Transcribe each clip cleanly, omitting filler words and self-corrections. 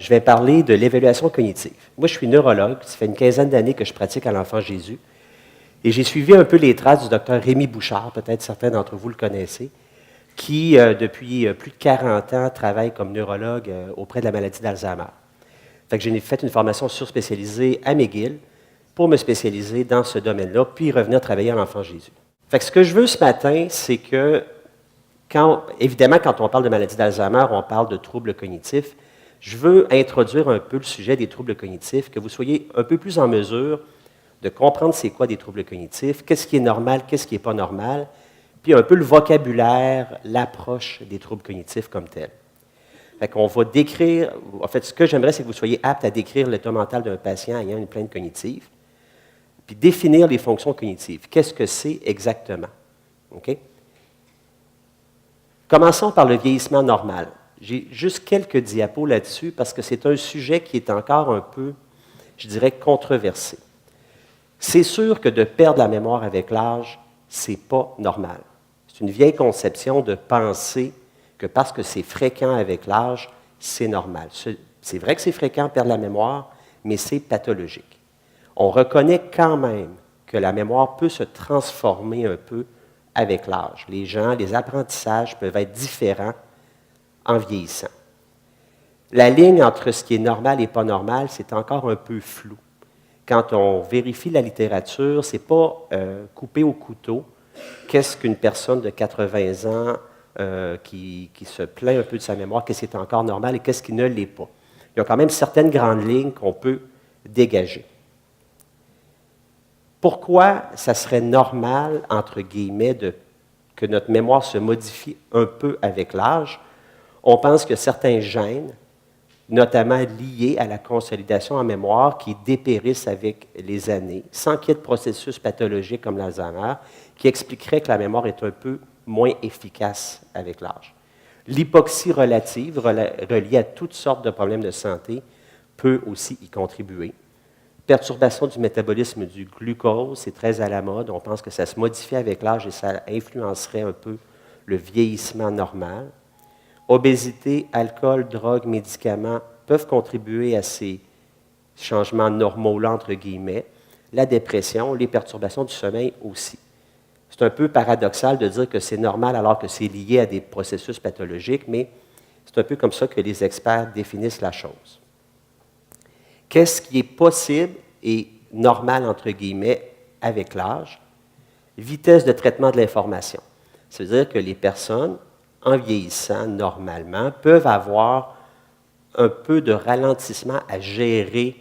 je vais parler de l'évaluation cognitive. Moi, je suis neurologue, ça fait une quinzaine d'années que je pratique à l'Enfant Jésus, et j'ai suivi un peu les traces du docteur Rémi Bouchard, peut-être certains d'entre vous le connaissez, qui, depuis plus de 40 ans, travaille comme neurologue auprès de la maladie d'Alzheimer. Fait que j'ai fait une formation surspécialisée à McGill pour me spécialiser dans ce domaine-là, puis revenir travailler à l'Enfant Jésus. Fait que ce que je veux ce matin, c'est que, évidemment, quand on parle de maladie d'Alzheimer, on parle de troubles cognitifs. Je veux introduire un peu le sujet des troubles cognitifs, que vous soyez un peu plus en mesure de comprendre c'est quoi des troubles cognitifs, qu'est-ce qui est normal, qu'est-ce qui n'est pas normal, puis un peu le vocabulaire, l'approche des troubles cognitifs comme tel. Fait qu'on va décrire, en fait, ce que j'aimerais, c'est que vous soyez apte à décrire l'état mental d'un patient ayant une plainte cognitive, puis définir les fonctions cognitives. Qu'est-ce que c'est exactement? OK? Commençons par le vieillissement normal. J'ai juste quelques diapos là-dessus parce que c'est un sujet qui est encore un peu, je dirais, controversé. C'est sûr que de perdre la mémoire avec l'âge, ce n'est pas normal. C'est une vieille conception de penser que parce que c'est fréquent avec l'âge, c'est normal. C'est vrai que c'est fréquent perdre la mémoire, mais c'est pathologique. On reconnaît quand même que la mémoire peut se transformer un peu avec l'âge. Les apprentissages peuvent être différents en vieillissant. La ligne entre ce qui est normal et pas normal, c'est encore un peu flou. Quand on vérifie la littérature, ce n'est pas coupé au couteau. Qu'est-ce qu'une personne de 80 ans qui se plaint un peu de sa mémoire, qu'est-ce qui est encore normal et qu'est-ce qui ne l'est pas? Il y a quand même certaines grandes lignes qu'on peut dégager. Pourquoi ça serait normal, entre guillemets, que notre mémoire se modifie un peu avec l'âge? On pense que certains gènes, notamment liés à la consolidation en mémoire, qui dépérissent avec les années, sans qu'il y ait de processus pathologique comme l'Alzheimer, qui expliquerait que la mémoire est un peu moins efficace avec l'âge. L'hypoxie relative, reliée à toutes sortes de problèmes de santé, peut aussi y contribuer. Perturbation du métabolisme du glucose, c'est très à la mode. On pense que ça se modifie avec l'âge et ça influencerait un peu le vieillissement normal. Obésité, alcool, drogue, médicaments peuvent contribuer à ces changements normaux-là, entre guillemets. La dépression, les perturbations du sommeil aussi. C'est un peu paradoxal de dire que c'est normal alors que c'est lié à des processus pathologiques, mais c'est un peu comme ça que les experts définissent la chose. Qu'est-ce qui est possible et normal, entre guillemets, avec l'âge? Vitesse de traitement de l'information. Ça veut dire que les personnes, en vieillissant normalement, peuvent avoir un peu de ralentissement à gérer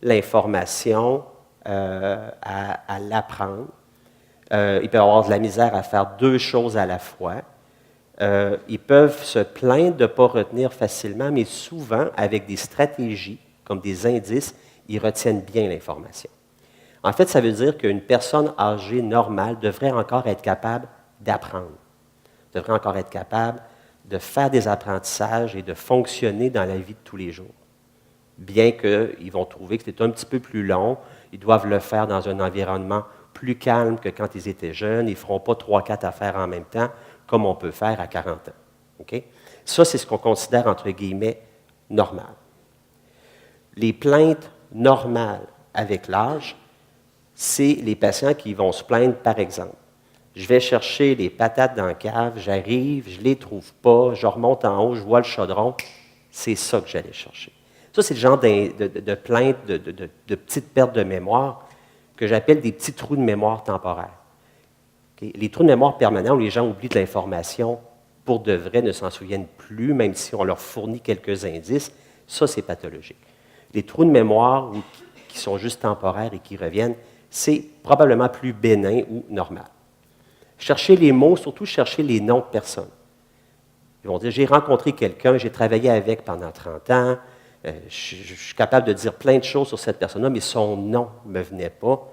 l'information, à l'apprendre. Ils peuvent avoir de la misère à faire deux choses à la fois. Ils peuvent se plaindre de ne pas retenir facilement, mais souvent, avec des stratégies, comme des indices, ils retiennent bien l'information. En fait, ça veut dire qu'une personne âgée normale devrait encore être capable d'apprendre, devrait encore être capable de faire des apprentissages et de fonctionner dans la vie de tous les jours. Bien qu'ils vont trouver que c'est un petit peu plus long, ils doivent le faire dans un environnement plus calme que quand ils étaient jeunes. Ils ne feront pas 3-4 affaires en même temps, comme on peut faire à 40 ans. Okay? Ça, c'est ce qu'on considère, entre guillemets, normal. Les plaintes normales avec l'âge, c'est les patients qui vont se plaindre, par exemple. Je vais chercher les patates dans la cave, j'arrive, je ne les trouve pas, je remonte en haut, je vois le chaudron. C'est ça que j'allais chercher. Ça, c'est le genre de plainte, de petites pertes de mémoire que j'appelle des petits trous de mémoire temporaires. Okay? Les trous de mémoire permanents où les gens oublient de l'information pour de vrai, ne s'en souviennent plus, même si on leur fournit quelques indices, ça, c'est pathologique. Les trous de mémoire qui sont juste temporaires et qui reviennent, c'est probablement plus bénin ou normal. Chercher les mots, surtout chercher les noms de personnes. Ils vont dire, j'ai rencontré quelqu'un, j'ai travaillé avec pendant 30 ans, je suis capable de dire plein de choses sur cette personne-là, mais son nom ne me venait pas.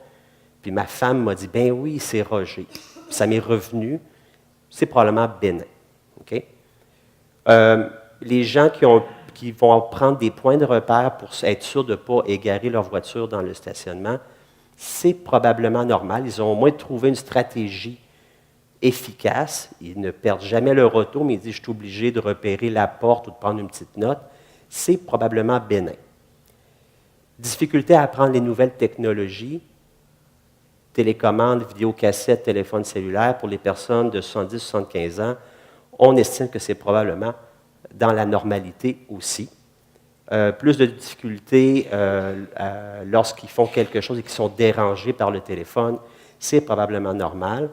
Puis ma femme m'a dit, ben oui, c'est Roger. Puis ça m'est revenu, c'est probablement bénin. Okay? Les gens qui vont prendre des points de repère pour être sûrs de ne pas égarer leur voiture dans le stationnement, c'est probablement normal. Ils ont au moins trouvé une stratégie efficace. Ils ne perdent jamais leur auto, mais ils disent, je suis obligé de repérer la porte ou de prendre une petite note. c'est probablement bénin. Difficulté à apprendre les nouvelles technologies, télécommande, vidéocassette, téléphone cellulaire, pour les personnes de 70-75 ans, on estime que c'est probablement dans la normalité aussi. Plus de difficultés lorsqu'ils font quelque chose et qu'ils sont dérangés par le téléphone, c'est probablement normal.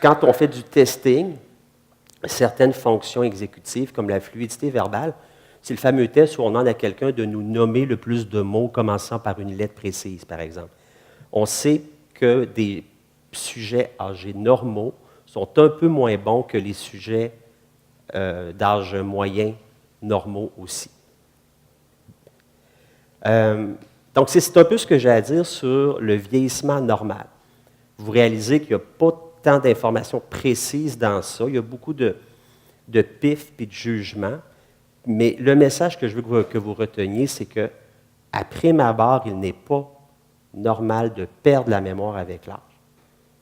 Quand on fait du testing, certaines fonctions exécutives, comme la fluidité verbale, c'est le fameux test où on demande à quelqu'un de nous nommer le plus de mots commençant par une lettre précise, par exemple. On sait que des sujets âgés normaux sont un peu moins bons que les sujets d'âge moyen normaux aussi. Donc, c'est un peu ce que j'ai à dire sur le vieillissement normal. Vous réalisez qu'il n'y a pas tant d'informations précises dans ça. Il y a beaucoup de pif et de jugement. Mais le message que je veux que vous reteniez, c'est que, à prime abord, il n'est pas normal de perdre la mémoire avec l'âge.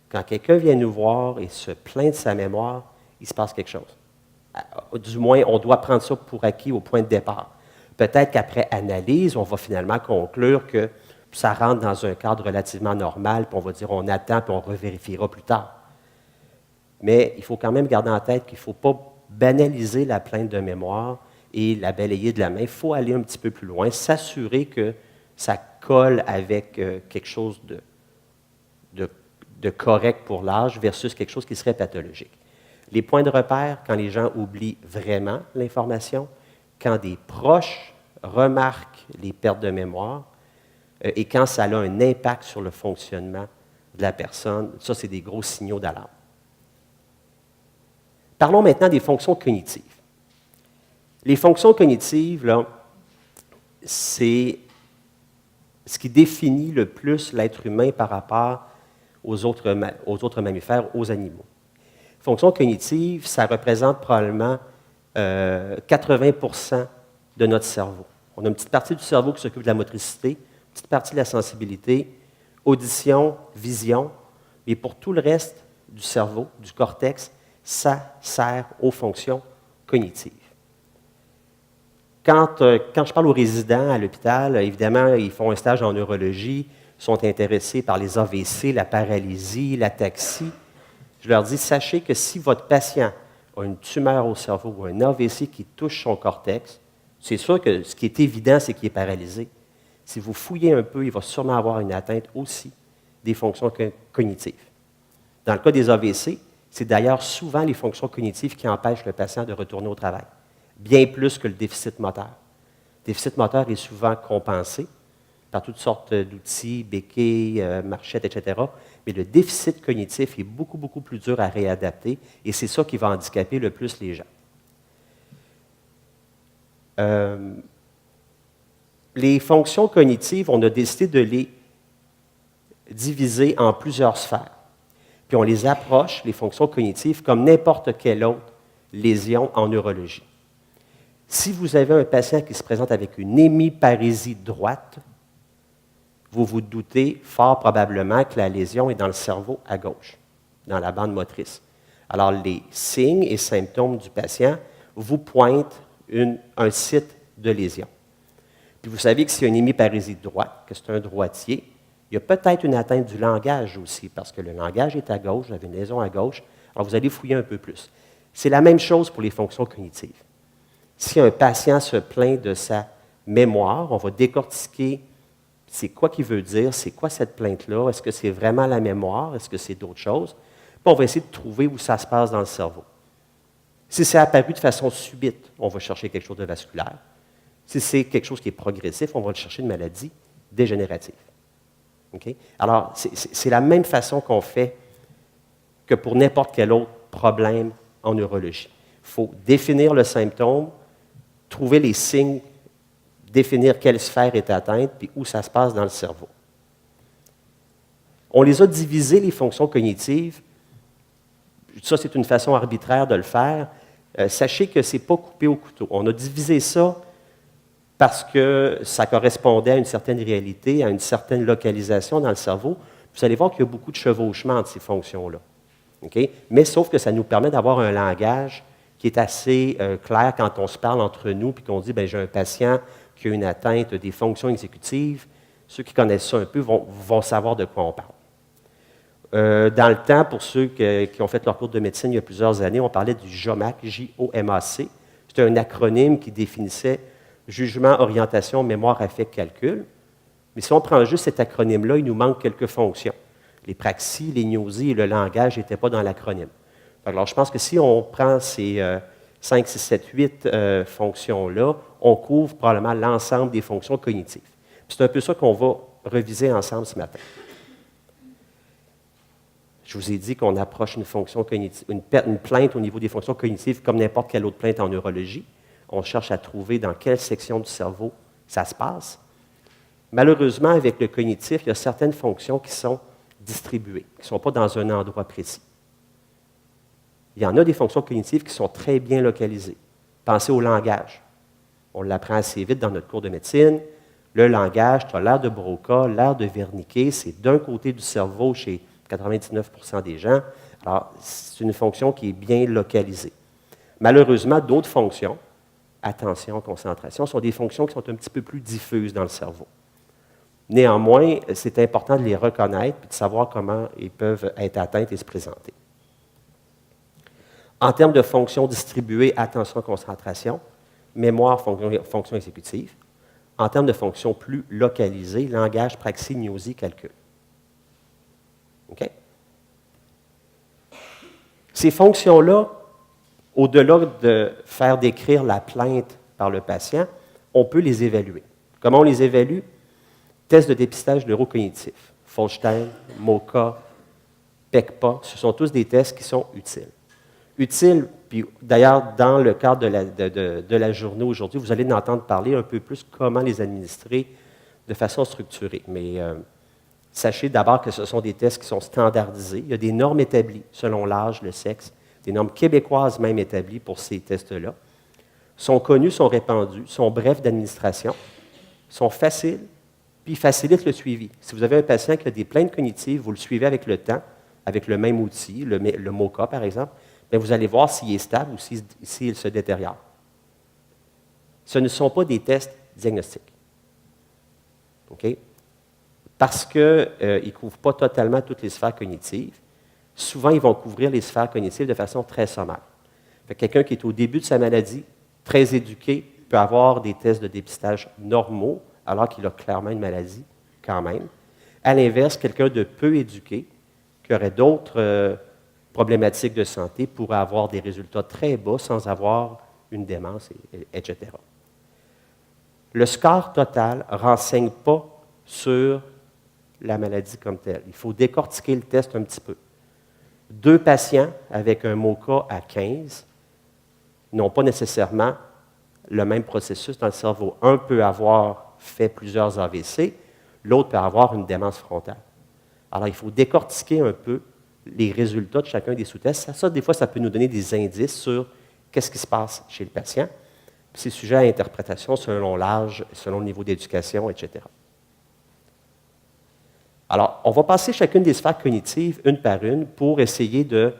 Quand quelqu'un vient nous voir et se plaint de sa mémoire, il se passe quelque chose. Du moins, on doit prendre ça pour acquis au point de départ. Peut-être qu'après analyse, on va finalement conclure que ça rentre dans un cadre relativement normal, puis on va dire on attend, puis on revérifiera plus tard. Mais il faut quand même garder en tête qu'il ne faut pas banaliser la plainte de mémoire et la balayer de la main. Il faut aller un petit peu plus loin, s'assurer que ça colle avec quelque chose de correct pour l'âge versus quelque chose qui serait pathologique. Les points de repère, quand les gens oublient vraiment l'information, quand des proches remarquent les pertes de mémoire et quand ça a un impact sur le fonctionnement de la personne, ça, c'est des gros signaux d'alarme. Parlons maintenant des fonctions cognitives. Les fonctions cognitives, là, c'est ce qui définit le plus l'être humain par rapport aux autres mammifères, aux animaux. Fonctions cognitives, ça représente probablement 80% de notre cerveau. On a une petite partie du cerveau qui s'occupe de la motricité, une petite partie de la sensibilité, audition, vision, mais pour tout le reste du cerveau, du cortex, ça sert aux fonctions cognitives. Quand je parle aux résidents à l'hôpital, évidemment, ils font un stage en neurologie, sont intéressés par les AVC, la paralysie, l'ataxie. Je leur dis, sachez que si votre patient a une tumeur au cerveau ou un AVC qui touche son cortex, c'est sûr que ce qui est évident, c'est qu'il est paralysé. Si vous fouillez un peu, il va sûrement avoir une atteinte aussi des fonctions cognitives. Dans le cas des AVC, c'est d'ailleurs souvent les fonctions cognitives qui empêchent le patient de retourner au travail, bien plus que le déficit moteur. Le déficit moteur est souvent compensé par toutes sortes d'outils, béquilles, marchettes, etc. Mais le déficit cognitif est beaucoup, beaucoup plus dur à réadapter et c'est ça qui va handicaper le plus les gens. Les fonctions cognitives, on a décidé de les diviser en plusieurs sphères. Puis on les approche, les fonctions cognitives, comme n'importe quelle autre lésion en neurologie. Si vous avez un patient qui se présente avec une hémiparésie droite, vous vous doutez fort probablement que la lésion est dans le cerveau à gauche, dans la bande motrice. Alors, les signes et symptômes du patient vous pointent un site de lésion. Puis vous savez que s'il y a une hémiparésie droite, que c'est un droitier, il y a peut-être une atteinte du langage aussi, parce que le langage est à gauche, vous avez une lésion à gauche, alors vous allez fouiller un peu plus. C'est la même chose pour les fonctions cognitives. Si un patient se plaint de sa mémoire, on va décortiquer c'est quoi qu'il veut dire, c'est quoi cette plainte-là, est-ce que c'est vraiment la mémoire, est-ce que c'est d'autres choses? Puis on va essayer de trouver où ça se passe dans le cerveau. Si c'est apparu de façon subite, on va chercher quelque chose de vasculaire. Si c'est quelque chose qui est progressif, on va chercher une maladie dégénérative. Okay? Alors, c'est la même façon qu'on fait que pour n'importe quel autre problème en neurologie. Il faut définir le symptôme, trouver les signes, définir quelle sphère est atteinte, puis où ça se passe dans le cerveau. On les a divisées, les fonctions cognitives. Ça, c'est une façon arbitraire de le faire. Sachez que ce n'est pas coupé au couteau. On a divisé ça parce que ça correspondait à une certaine réalité, à une certaine localisation dans le cerveau. Vous allez voir qu'il y a beaucoup de chevauchement entre ces fonctions-là. Okay? Mais sauf que ça nous permet d'avoir un langage qui est assez clair quand on se parle entre nous puis qu'on dit, bien, j'ai un patient qui a une atteinte des fonctions exécutives. Ceux qui connaissent ça un peu vont savoir de quoi on parle. Dans le temps, pour ceux qui ont fait leur cours de médecine il y a plusieurs années, on parlait du JOMAC, J-O-M-A-C. C'était un acronyme qui définissait jugement, orientation, mémoire, affect, calcul. Mais si on prend juste cet acronyme-là, il nous manque quelques fonctions. Les praxies, les gnosies et le langage n'étaient pas dans l'acronyme. Alors, je pense que si on prend ces 5, 6, 7, 8 fonctions-là, on couvre probablement l'ensemble des fonctions cognitives. C'est un peu ça qu'on va reviser ensemble ce matin. Je vous ai dit qu'on approche une fonction cognitive, une plainte au niveau des fonctions cognitives comme n'importe quelle autre plainte en neurologie. On cherche à trouver dans quelle section du cerveau ça se passe. Malheureusement, avec le cognitif, il y a certaines fonctions qui sont distribuées, qui ne sont pas dans un endroit précis. Il y en a des fonctions cognitives qui sont très bien localisées. Pensez au langage. On l'apprend assez vite dans notre cours de médecine. Le langage, tu as l'air de Broca, l'air de Wernicke, c'est d'un côté du cerveau chez 99% des gens. Alors, c'est une fonction qui est bien localisée. Malheureusement, d'autres fonctions, attention, concentration, sont des fonctions qui sont un petit peu plus diffuses dans le cerveau. Néanmoins, c'est important de les reconnaître et de savoir comment ils peuvent être atteintes et se présenter. En termes de fonctions distribuées, attention, concentration, mémoire, fonction exécutive. En termes de fonctions plus localisées, langage, praxie, gnosie, calcul. OK? Ces fonctions-là, au-delà de faire décrire la plainte par le patient, on peut les évaluer. Comment on les évalue? Tests de dépistage neurocognitif. Folstein, MoCA, PECPA, ce sont tous des tests qui sont utiles. Utiles, puis d'ailleurs, dans le cadre de la journée aujourd'hui, vous allez en entendre parler un peu plus comment les administrer de façon structurée. Mais sachez d'abord que ce sont des tests qui sont standardisés. Il y a des normes établies selon l'âge, le sexe, des normes québécoises même établies pour ces tests-là. Sont connus, sont répandus, sont brefs d'administration, sont faciles, puis facilitent le suivi. Si vous avez un patient qui a des plaintes cognitives, vous le suivez avec le temps, avec le même outil, le MoCA par exemple, bien, vous allez voir s'il est stable ou s'il se détériore. Ce ne sont pas des tests diagnostiques. OK? Parce qu'ils ne couvrent pas totalement toutes les sphères cognitives. Souvent, ils vont couvrir les sphères cognitives de façon très sommaire. Quelqu'un qui est au début de sa maladie, très éduqué, peut avoir des tests de dépistage normaux, alors qu'il a clairement une maladie quand même. À l'inverse, quelqu'un de peu éduqué, qui aurait d'autres problématiques de santé, pourrait avoir des résultats très bas sans avoir une démence, etc. Le score total ne renseigne pas sur la maladie comme telle. Il faut décortiquer le test un petit peu. 2 patients avec un MoCA à 15 n'ont pas nécessairement le même processus dans le cerveau. Un peut avoir fait plusieurs AVC, l'autre peut avoir une démence frontale. Alors, il faut décortiquer un peu les résultats de chacun des sous-tests. Ça, des fois, ça peut nous donner des indices sur qu'est-ce qui se passe chez le patient. Puis c'est sujet à interprétation selon l'âge, selon le niveau d'éducation, etc. Alors, on va passer chacune des sphères cognitives une par une pour essayer de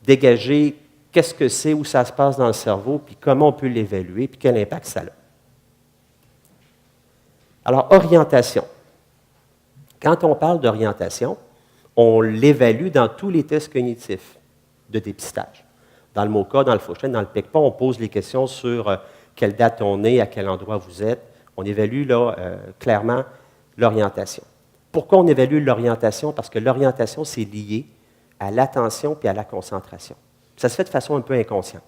dégager qu'est-ce que c'est, où ça se passe dans le cerveau, puis comment on peut l'évaluer, puis quel impact ça a. Alors, orientation. Quand on parle d'orientation, on l'évalue dans tous les tests cognitifs de dépistage. Dans le MoCA, dans le Folstein, dans le PECPA, on pose les questions sur quelle date on est, à quel endroit vous êtes. On évalue là, clairement l'orientation. Pourquoi on évalue l'orientation? Parce que l'orientation, c'est lié à l'attention et à la concentration. Ça se fait de façon un peu inconsciente.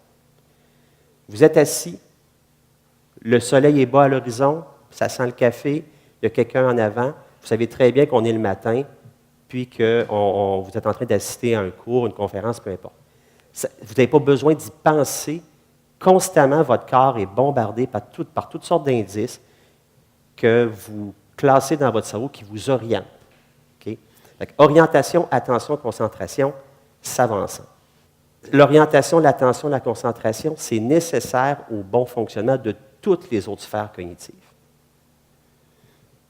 Vous êtes assis, le soleil est bas à l'horizon, ça sent le café, il y a quelqu'un en avant. Vous savez très bien qu'on est le matin, puis que vous êtes en train d'assister à un cours, une conférence, peu importe. Vous n'avez pas besoin d'y penser. Constamment, votre corps est bombardé par toutes sortes d'indices que vous classez dans votre cerveau qui vous orientent. Okay? Orientation, attention, concentration, ça va ensemble. L'orientation, l'attention, la concentration, c'est nécessaire au bon fonctionnement de toutes les autres sphères cognitives.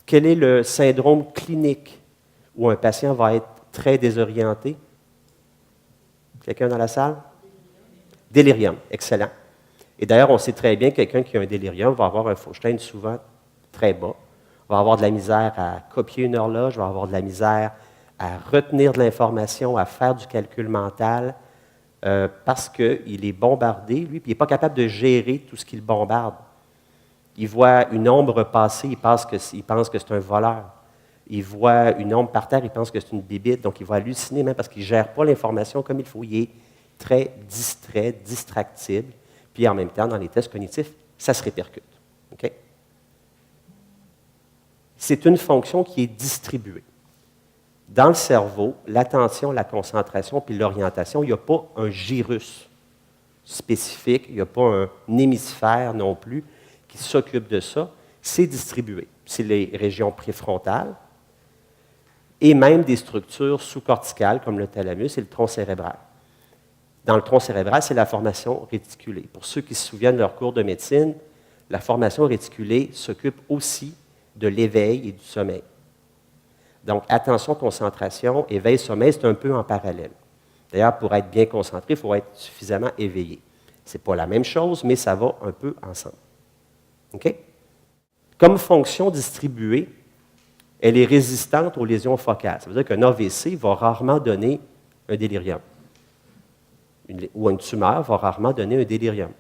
Quel est le syndrome clinique où un patient va être très désorienté? Quelqu'un dans la salle? Délirium, excellent. Et d'ailleurs, on sait très bien que quelqu'un qui a un délirium va avoir un Fauchstein souvent très bas, va avoir de la misère à copier une horloge, va avoir de la misère à retenir de l'information, à faire du calcul mental, parce qu'il est bombardé, lui, puis il n'est pas capable de gérer tout ce qu'il bombarde. Il voit une ombre passer, il pense que c'est un voleur. Il voit une ombre par terre, il pense que c'est une bibite, donc il va halluciner même parce qu'il ne gère pas l'information comme il faut. Il est très distrait, distractible, puis en même temps, dans les tests cognitifs, ça se répercute. Okay? C'est une fonction qui est distribuée. Dans le cerveau, l'attention, la concentration puis l'orientation, il n'y a pas un gyrus spécifique, il n'y a pas un hémisphère non plus qui s'occupe de ça. C'est distribué. C'est les régions préfrontales et même des structures sous-corticales comme le thalamus et le tronc cérébral. Dans le tronc cérébral, c'est la formation réticulée. Pour ceux qui se souviennent de leur cours de médecine, la formation réticulée s'occupe aussi de l'éveil et du sommeil. Donc, attention, concentration, éveil, sommeil, c'est un peu en parallèle. D'ailleurs, pour être bien concentré, il faut être suffisamment éveillé. Ce n'est pas la même chose, mais ça va un peu ensemble. OK? Comme fonction distribuée, elle est résistante aux lésions focales. Ça veut dire qu'un AVC va rarement donner un délirium. Ou une tumeur va rarement donner un délirium.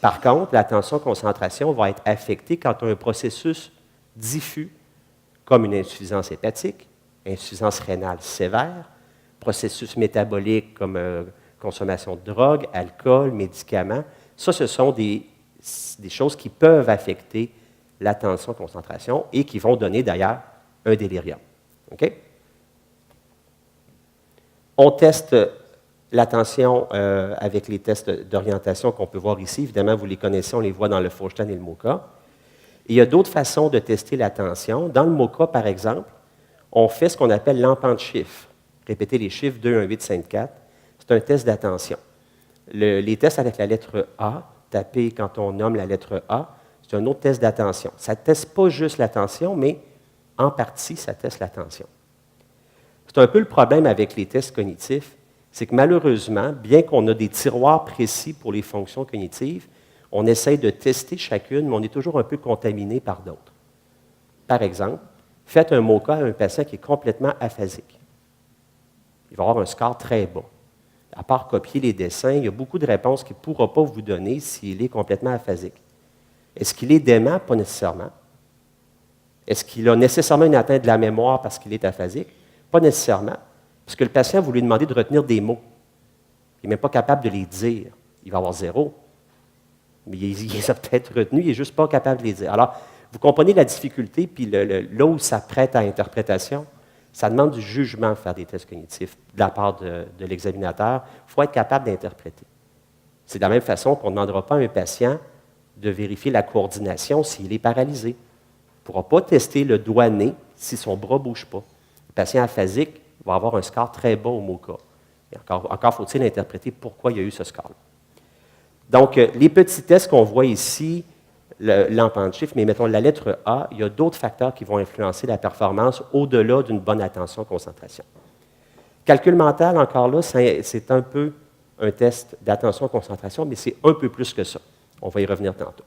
Par contre, l'attention-concentration va être affectée quand on a un processus diffus, comme une insuffisance hépatique, insuffisance rénale sévère, processus métabolique comme consommation de drogue, alcool, médicaments. Ça, ce sont des choses qui peuvent affecter l'attention-concentration et qui vont donner d'ailleurs un délirium. OK? On teste l'attention avec les tests d'orientation qu'on peut voir ici. Évidemment, vous les connaissez, on les voit dans le Fauchstein et le MoCA. Et il y a d'autres façons de tester l'attention. Dans le MoCA, par exemple, on fait ce qu'on appelle l'empente chiffre. Répétez les chiffres 2, 1, 8, 5, 4. C'est un test d'attention. Les tests avec la lettre A, tapés quand on nomme la lettre A, c'est un autre test d'attention. Ça ne teste pas juste l'attention, mais en partie, ça teste l'attention. C'est un peu le problème avec les tests cognitifs, c'est que malheureusement, bien qu'on a des tiroirs précis pour les fonctions cognitives, on essaye de tester chacune, mais on est toujours un peu contaminé par d'autres. Par exemple, faites un MoCA à un patient qui est complètement aphasique. Il va avoir un score très bas. À part copier les dessins, il y a beaucoup de réponses qu'il ne pourra pas vous donner s'il est complètement aphasique. Est-ce qu'il est dément? Pas nécessairement. Est-ce qu'il a nécessairement une atteinte de la mémoire parce qu'il est aphasique? Pas nécessairement. Parce que le patient, vous lui demandez de retenir des mots. Il n'est même pas capable de les dire. Il va avoir 0. Mais il les a peut-être retenus, il n'est juste pas capable de les dire. Alors, vous comprenez la difficulté, puis là où ça prête à interprétation, ça demande du jugement de faire des tests cognitifs de la part de l'examinateur. Il faut être capable d'interpréter. C'est de la même façon qu'on ne demandera pas à un patient de vérifier la coordination s'il est paralysé. Il ne pourra pas tester le doigt-nez si son bras ne bouge pas. Le patient aphasique va avoir un score très bas au MoCA. Et encore faut-il interpréter pourquoi il y a eu ce score-là. Donc, les petits tests qu'on voit ici, l'empente chiffre, mais mettons la lettre A, il y a d'autres facteurs qui vont influencer la performance au-delà d'une bonne attention-concentration. Calcul mental, encore là, c'est un peu un test d'attention-concentration, mais c'est un peu plus que ça. On va y revenir tantôt.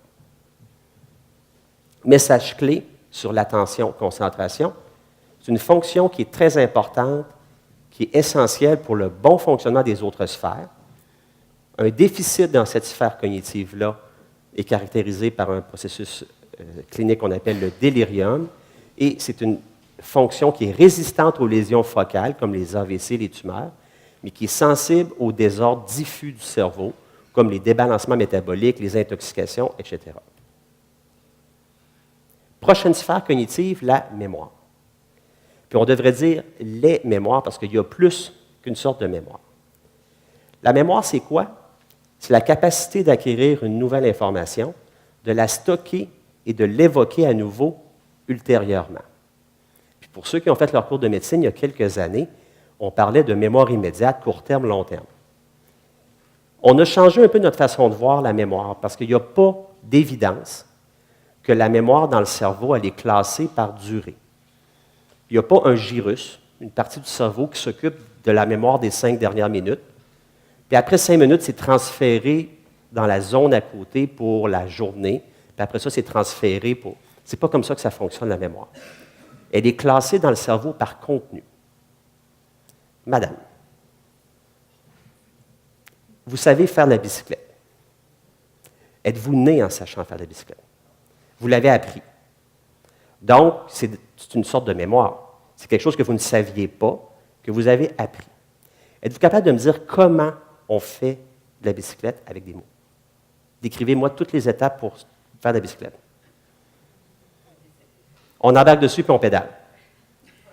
Message clé sur l'attention-concentration. C'est une fonction qui est très importante, qui est essentielle pour le bon fonctionnement des autres sphères. Un déficit dans cette sphère cognitive-là est caractérisé par un processus clinique qu'on appelle le délirium, et c'est une fonction qui est résistante aux lésions focales, comme les AVC, les tumeurs, mais qui est sensible aux désordres diffus du cerveau, comme les débalancements métaboliques, les intoxications, etc. Prochaine sphère cognitive, la mémoire. Puis on devrait dire les mémoires, parce qu'il y a plus qu'une sorte de mémoire. La mémoire, c'est quoi? C'est la capacité d'acquérir une nouvelle information, de la stocker et de l'évoquer à nouveau ultérieurement. Puis pour ceux qui ont fait leur cours de médecine il y a quelques années, on parlait de mémoire immédiate, court terme, long terme. On a changé un peu notre façon de voir la mémoire parce qu'il n'y a pas d'évidence que la mémoire dans le cerveau, elle est classée par durée. Il n'y a pas un gyrus, une partie du cerveau qui s'occupe de la mémoire des 5 dernières minutes, Puis après 5 minutes, c'est transféré dans la zone à côté pour la journée. Puis après ça, c'est transféré pour... C'est pas comme ça que ça fonctionne, la mémoire. Elle est classée dans le cerveau par contenu. Madame, vous savez faire la bicyclette. Êtes-vous né en sachant faire la bicyclette? Vous l'avez appris. Donc, c'est une sorte de mémoire. C'est quelque chose que vous ne saviez pas, que vous avez appris. Êtes-vous capable de me dire comment on fait de la bicyclette avec des mots? Décrivez-moi toutes les étapes pour faire de la bicyclette. On embarque dessus puis on pédale.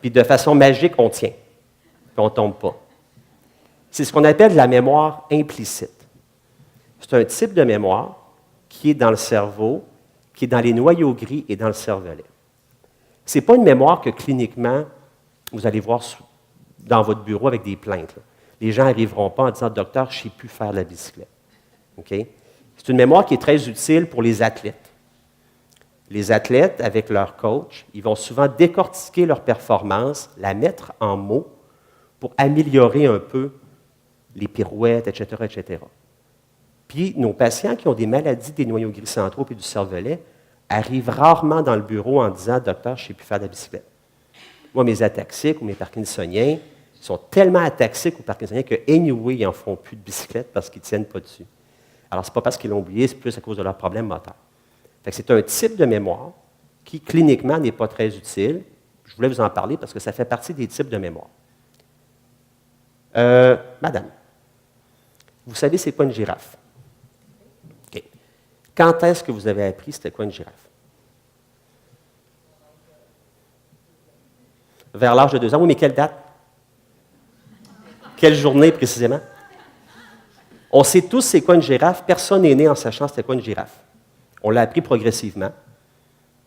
Puis de façon magique, on tient. Puis on ne tombe pas. C'est ce qu'on appelle la mémoire implicite. C'est un type de mémoire qui est dans le cerveau, qui est dans les noyaux gris et dans le cervelet. Ce n'est pas une mémoire que cliniquement, vous allez voir dans votre bureau avec des plaintes. Là. Les gens n'arriveront pas en disant « Docteur, je ne sais plus faire la bicyclette. Okay? » C'est une mémoire qui est très utile pour les athlètes. Les athlètes, avec leur coach, ils vont souvent décortiquer leur performance, la mettre en mots pour améliorer un peu les pirouettes, etc., etc. Puis, nos patients qui ont des maladies des noyaux gris centraux et du cervelet arrivent rarement dans le bureau en disant « Docteur, je ne sais plus faire de la bicyclette. » Moi, mes ataxiques ou mes parkinsoniens sont tellement ataxiques ou parkinsoniens que, anyway, ils n'en font plus de bicyclette parce qu'ils ne tiennent pas dessus. Alors, ce n'est pas parce qu'ils l'ont oublié, c'est plus à cause de leurs problèmes moteurs. C'est un type de mémoire qui, cliniquement, n'est pas très utile. Je voulais vous en parler parce que ça fait partie des types de mémoire. Madame, vous savez c'est quoi une girafe? Okay. Quand est-ce que vous avez appris c'était quoi une girafe? Vers l'âge de 2 ans. Oui, mais quelle date? Quelle journée précisément? On sait tous c'est quoi une girafe. Personne n'est né en sachant c'était quoi une girafe. On l'a appris progressivement.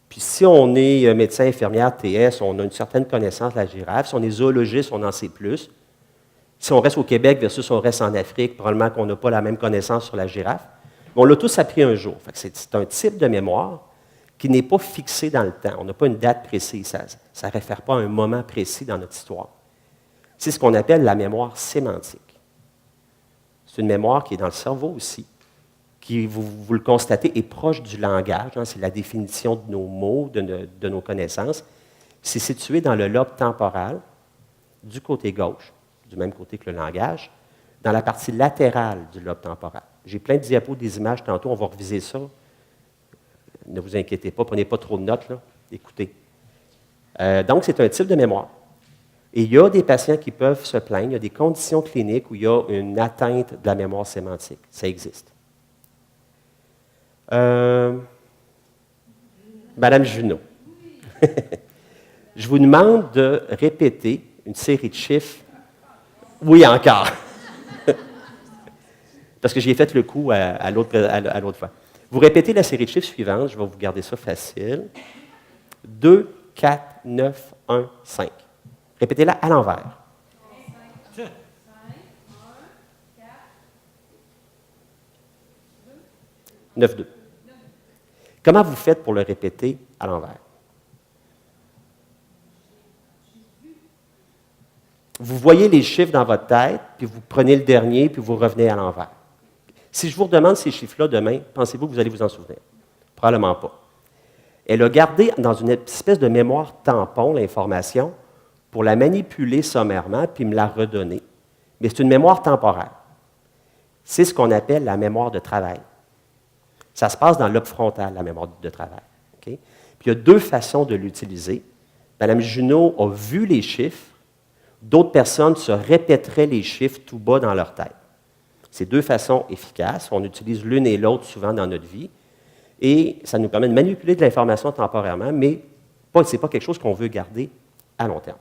Puis si on est médecin, infirmière, TS, on a une certaine connaissance de la girafe. Si on est zoologiste, on en sait plus. Si on reste au Québec versus on reste en Afrique, probablement qu'on n'a pas la même connaissance sur la girafe. Mais on l'a tous appris un jour. C'est un type de mémoire qui n'est pas fixé dans le temps. On n'a pas une date précise. Ça ne réfère pas à un moment précis dans notre histoire. C'est ce qu'on appelle la mémoire sémantique. C'est une mémoire qui est dans le cerveau aussi, qui, vous le constatez, est proche du langage. Hein, c'est la définition de nos mots, de nos connaissances. C'est situé dans le lobe temporal, du côté gauche, du même côté que le langage, dans la partie latérale du lobe temporal. J'ai plein de diapos, des images tantôt, on va reviser ça. Ne vous inquiétez pas, prenez pas trop de notes, là. Écoutez. Donc, c'est un type de mémoire. Et il y a des patients qui peuvent se plaindre, il y a des conditions cliniques où il y a une atteinte de la mémoire sémantique. Ça existe. Madame Junot, je vous demande de répéter une série de chiffres. Oui, encore. Parce que j'ai fait le coup à l'autre fois. Vous répétez la série de chiffres suivante, je vais vous garder ça facile. 2, 4, 9, 1, 5. Répétez-la à l'envers. 9, 2. Comment vous faites pour le répéter à l'envers? Vous voyez les chiffres dans votre tête, puis vous prenez le dernier, puis vous revenez à l'envers. Si je vous redemande ces chiffres-là demain, pensez-vous que vous allez vous en souvenir? Probablement pas. Elle a gardé dans une espèce de mémoire tampon l'information pour la manipuler sommairement, puis me la redonner. Mais c'est une mémoire temporaire. C'est ce qu'on appelle la mémoire de travail. Ça se passe dans le lobe frontal, la mémoire de travail. Okay? Puis il y a 2 façons de l'utiliser. Mme Junot a vu les chiffres. D'autres personnes se répéteraient les chiffres tout bas dans leur tête. C'est 2 façons efficaces. On utilise l'une et l'autre souvent dans notre vie. Et ça nous permet de manipuler de l'information temporairement, mais ce n'est pas quelque chose qu'on veut garder à long terme.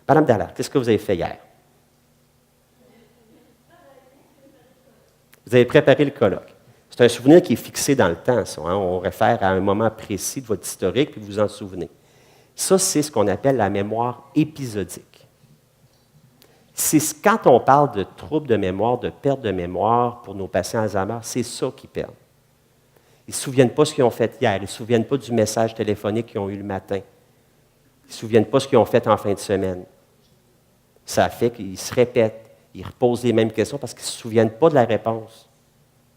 Madame Dallaire, qu'est-ce que vous avez fait hier? Vous avez préparé le colloque. C'est un souvenir qui est fixé dans le temps, ça. Hein? On réfère à un moment précis de votre historique, puis vous vous en souvenez. Ça, c'est ce qu'on appelle la mémoire épisodique. C'est quand on parle de troubles de mémoire, de perte de mémoire pour nos patients Alzheimer, c'est ça qu'ils perdent. Ils ne se souviennent pas ce qu'ils ont fait hier, ils ne se souviennent pas du message téléphonique qu'ils ont eu le matin. Ils ne se souviennent pas ce qu'ils ont fait en fin de semaine. Ça fait qu'ils se répètent, Ils reposent les mêmes questions parce qu'ils ne se souviennent pas de la réponse.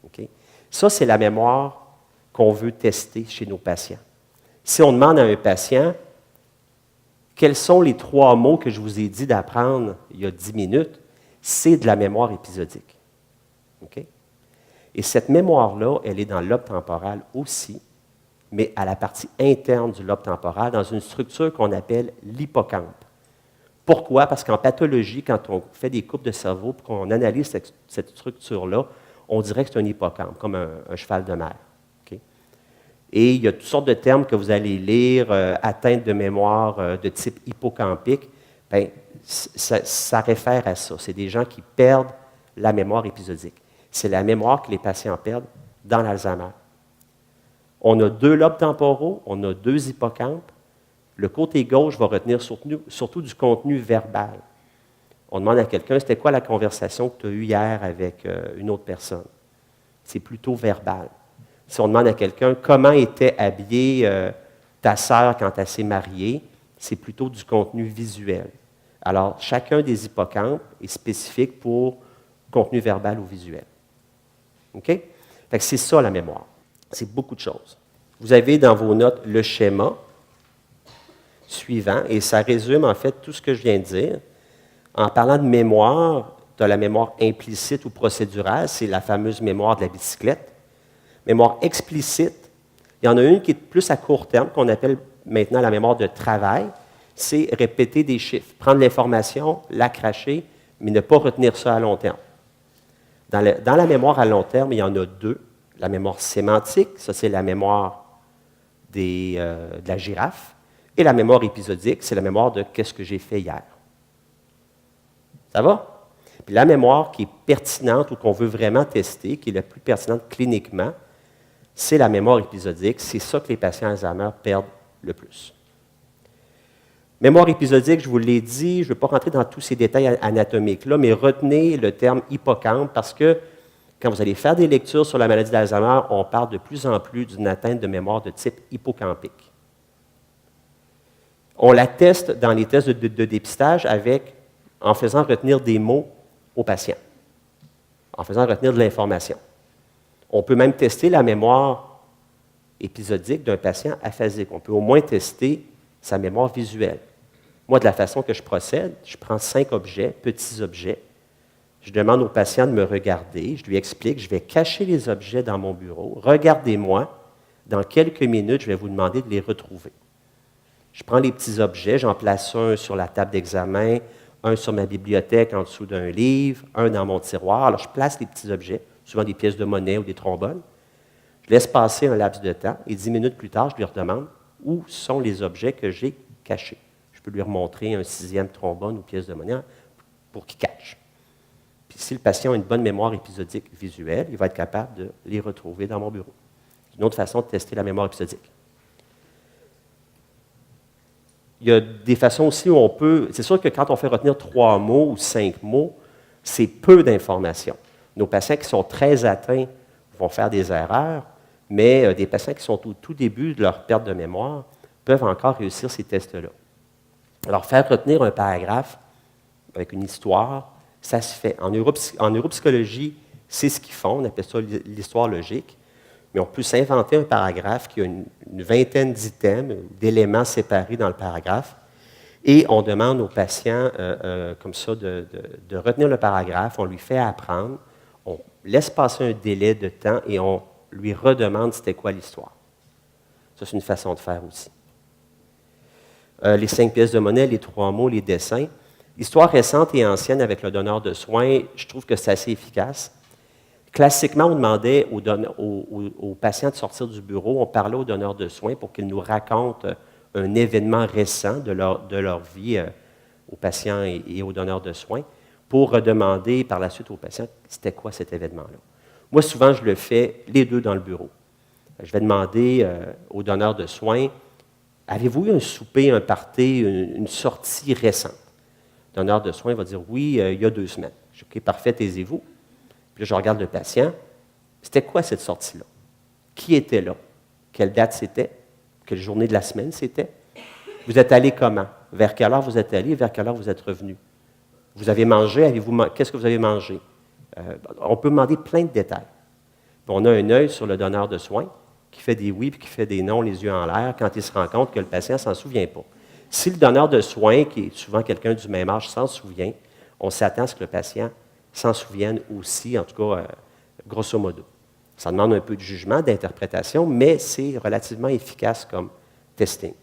OK? Ça, c'est la mémoire qu'on veut tester chez nos patients. Si on demande à un patient, quels sont les 3 mots que je vous ai dit d'apprendre il y a 10 minutes, c'est de la mémoire épisodique. OK? Et cette mémoire-là, elle est dans le lobe temporal aussi, mais à la partie interne du lobe temporal, dans une structure qu'on appelle l'hippocampe. Pourquoi? Parce qu'en pathologie, quand on fait des coupes de cerveau et qu'on analyse cette structure-là, on dirait que c'est un hippocampe, comme un cheval de mer. Okay? Et il y a toutes sortes de termes que vous allez lire, atteinte de mémoire de type hippocampique. Bien, ça réfère à ça. C'est des gens qui perdent la mémoire épisodique. C'est la mémoire que les patients perdent dans l'Alzheimer. On a 2 lobes temporaux, on a 2 hippocampes. Le côté gauche va retenir surtout du contenu verbal. On demande à quelqu'un, c'était quoi la conversation que tu as eue hier avec une autre personne? C'est plutôt verbal. Si on demande à quelqu'un, comment était habillée ta sœur quand elle s'est mariée? C'est plutôt du contenu visuel. Alors, chacun des hippocampes est spécifique pour contenu verbal ou visuel. OK? Fait que c'est ça la mémoire. C'est beaucoup de choses. Vous avez dans vos notes le schéma suivant, et ça résume en fait tout ce que je viens de dire. En parlant de mémoire, tu as la mémoire implicite ou procédurale, c'est la fameuse mémoire de la bicyclette. Mémoire explicite, il y en a une qui est plus à court terme, qu'on appelle maintenant la mémoire de travail. C'est répéter des chiffres, prendre l'information, la cracher, mais ne pas retenir ça à long terme. Dans la mémoire à long terme, il y en a 2. La mémoire sémantique, ça c'est la mémoire de la girafe, et la mémoire épisodique, c'est la mémoire de qu'est-ce que j'ai fait hier. Ça va? Puis la mémoire qui est pertinente ou qu'on veut vraiment tester, qui est la plus pertinente cliniquement, c'est la mémoire épisodique. C'est ça que les patients Alzheimer perdent le plus. Mémoire épisodique, je vous l'ai dit, je ne vais pas rentrer dans tous ces détails anatomiques-là, mais retenez le terme hippocampe parce que quand vous allez faire des lectures sur la maladie d'Alzheimer, on parle de plus en plus d'une atteinte de mémoire de type hippocampique. On la teste dans les tests de dépistage en faisant retenir des mots aux patients, en faisant retenir de l'information. On peut même tester la mémoire épisodique d'un patient aphasique. On peut au moins tester sa mémoire visuelle. Moi, de la façon que je procède, je prends 5 objets, petits objets. Je demande au patient de me regarder. Je lui explique, je vais cacher les objets dans mon bureau. Regardez-moi. Dans quelques minutes, je vais vous demander de les retrouver. Je prends les petits objets, j'en place un sur la table d'examen, un sur ma bibliothèque en dessous d'un livre, un dans mon tiroir. Alors, je place les petits objets, souvent des pièces de monnaie ou des trombones. Je laisse passer un laps de temps et 10 minutes plus tard, je lui redemande où sont les objets que j'ai cachés. Je peux lui remontrer un 6e trombone ou pièce de monnaie pour qu'il cache. Puis si le patient a une bonne mémoire épisodique visuelle, il va être capable de les retrouver dans mon bureau. C'est une autre façon de tester la mémoire épisodique. Il y a des façons aussi où on peut... C'est sûr que quand on fait retenir 3 mots ou 5 mots, c'est peu d'informations. Nos patients qui sont très atteints vont faire des erreurs, mais des patients qui sont au tout début de leur perte de mémoire peuvent encore réussir ces tests-là. Alors, faire retenir un paragraphe avec une histoire, ça se fait. En neuropsychologie, c'est ce qu'ils font, on appelle ça l'histoire logique. Mais on peut s'inventer un paragraphe qui a une vingtaine d'items, d'éléments séparés dans le paragraphe, et on demande au patient, comme ça, de retenir le paragraphe, on lui fait apprendre, on laisse passer un délai de temps et on lui redemande c'était quoi l'histoire. Ça, c'est une façon de faire aussi. Les 5 pièces de monnaie, les 3 mots, les dessins. Histoire récente et ancienne avec le donneur de soins, je trouve que c'est assez efficace. Classiquement, on demandait aux patients de sortir du bureau, on parlait aux donneurs de soins pour qu'ils nous racontent un événement récent de leur vie aux patients et aux donneurs de soins, pour redemander par la suite aux patients c'était quoi cet événement-là. Moi, souvent, je le fais les 2 dans le bureau. Je vais demander aux donneurs de soins, avez-vous eu un souper, un party, une sortie récente? Le donneur de soins va dire, oui, il y a 2 semaines. Je dis, OK, parfait, taisez-vous. Puis là, je regarde le patient. C'était quoi cette sortie-là? Qui était là? Quelle date c'était? Quelle journée de la semaine c'était? Vous êtes allé comment? Vers quelle heure vous êtes allé? Vers quelle heure vous êtes revenu? Vous avez mangé, qu'est-ce que vous avez mangé? On peut demander plein de détails. Puis on a un œil sur le donneur de soins qui fait des oui puis qui fait des non les yeux en l'air quand il se rend compte que le patient ne s'en souvient pas. Si le donneur de soins, qui est souvent quelqu'un du même âge, s'en souvient, on s'attend à ce que le patient s'en souvienne aussi, en tout cas, grosso modo. Ça demande un peu de jugement, d'interprétation, mais c'est relativement efficace comme testing.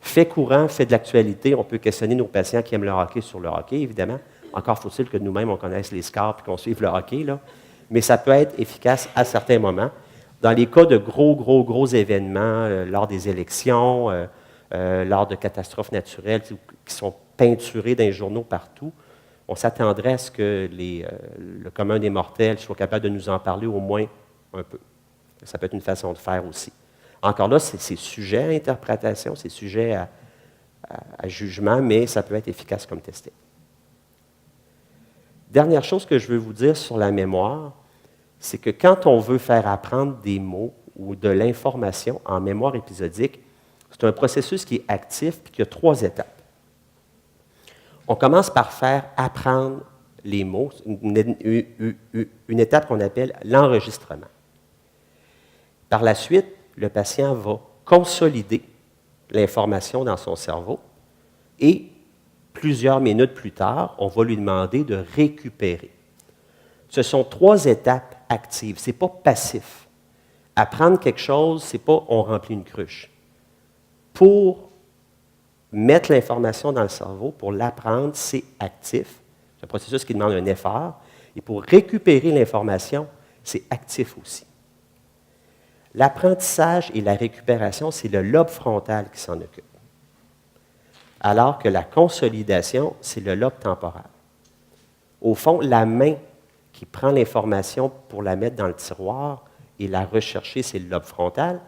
Fait courant, fait de l'actualité, on peut questionner nos patients qui aiment le hockey sur le hockey, évidemment. Encore faut-il que nous-mêmes, on connaisse les scores et qu'on suive le hockey, là. Mais ça peut être efficace à certains moments. Dans les cas de gros événements, lors des élections, lors de catastrophes naturelles qui sont peinturées dans les journaux partout, on s'attendrait à ce que le commun des mortels soit capable de nous en parler au moins un peu. Ça peut être une façon de faire aussi. Encore là, c'est sujet à interprétation, c'est sujet à jugement, mais ça peut être efficace comme testing. Dernière chose que je veux vous dire sur la mémoire, c'est que quand on veut faire apprendre des mots ou de l'information en mémoire épisodique, c'est un processus qui est actif et qui a 3 étapes. On commence par faire apprendre les mots, une étape qu'on appelle l'enregistrement. Par la suite, le patient va consolider l'information dans son cerveau et plusieurs minutes plus tard, on va lui demander de récupérer. Ce sont 3 étapes actives, ce n'est pas passif. Apprendre quelque chose, ce n'est pas on remplit une cruche. Pour mettre l'information dans le cerveau, pour l'apprendre, c'est actif. C'est un processus qui demande un effort. Et pour récupérer l'information, c'est actif aussi. L'apprentissage et la récupération, c'est le lobe frontal qui s'en occupe. Alors que la consolidation, c'est le lobe temporal. Au fond, la main qui prend l'information pour la mettre dans le tiroir et la rechercher, c'est le lobe frontal.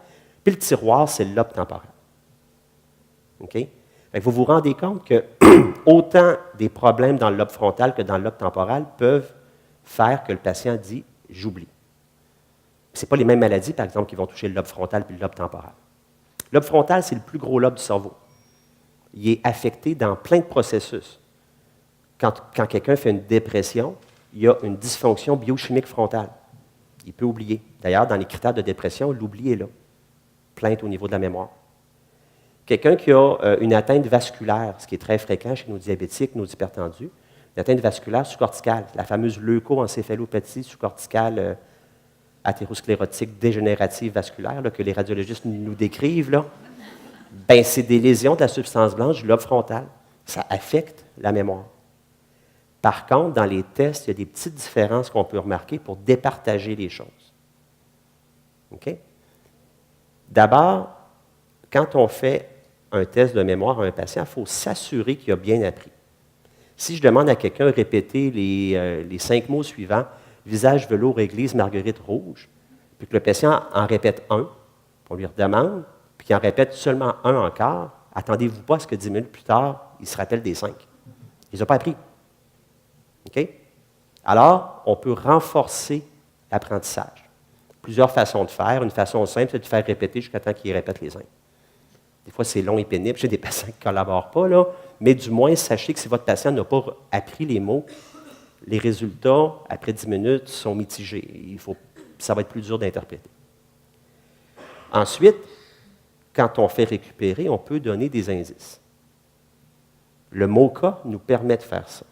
Puis le tiroir, c'est le lobe temporal. OK? Vous vous rendez compte que autant des problèmes dans le lobe frontal que dans le lobe temporal peuvent faire que le patient dit « j'oublie ». Ce n'est pas les mêmes maladies, par exemple, qui vont toucher le lobe frontal puis le lobe temporal. Le lobe frontal, c'est le plus gros lobe du cerveau. Il est affecté dans plein de processus. Quand quelqu'un fait une dépression, il y a une dysfonction biochimique frontale. Il peut oublier. D'ailleurs, dans les critères de dépression, l'oubli est là. Plainte au niveau de la mémoire. Quelqu'un qui a une atteinte vasculaire, ce qui est très fréquent chez nos diabétiques, nos hypertendus, une atteinte vasculaire sous-corticale, la fameuse leucoencéphalopathie sous-corticale athérosclérotique dégénérative vasculaire là, que les radiologistes nous décrivent, là, ben, c'est des lésions de la substance blanche du lobe frontal. Ça affecte la mémoire. Par contre, dans les tests, il y a des petites différences qu'on peut remarquer pour départager les choses. OK? D'abord, quand on fait un test de mémoire à un patient, il faut s'assurer qu'il a bien appris. Si je demande à quelqu'un de répéter les 5 mots suivants, visage, velours, église, marguerite rouge, puis que le patient en répète un, on lui redemande, puis qu'il en répète seulement un encore, attendez-vous pas à ce que 10 minutes plus tard, il se rappelle des 5. Il ne les a pas appris. OK? Alors, on peut renforcer l'apprentissage. Plusieurs façons de faire. Une façon simple, c'est de faire répéter jusqu'à temps qu'il répète les 5. Des fois, c'est long et pénible. J'ai des patients qui ne collaborent pas, là, mais du moins, sachez que si votre patient n'a pas appris les mots, les résultats, après 10 minutes, sont mitigés. Ça va être plus dur d'interpréter. Ensuite, quand on fait récupérer, on peut donner des indices. Le MoCA nous permet de faire ça.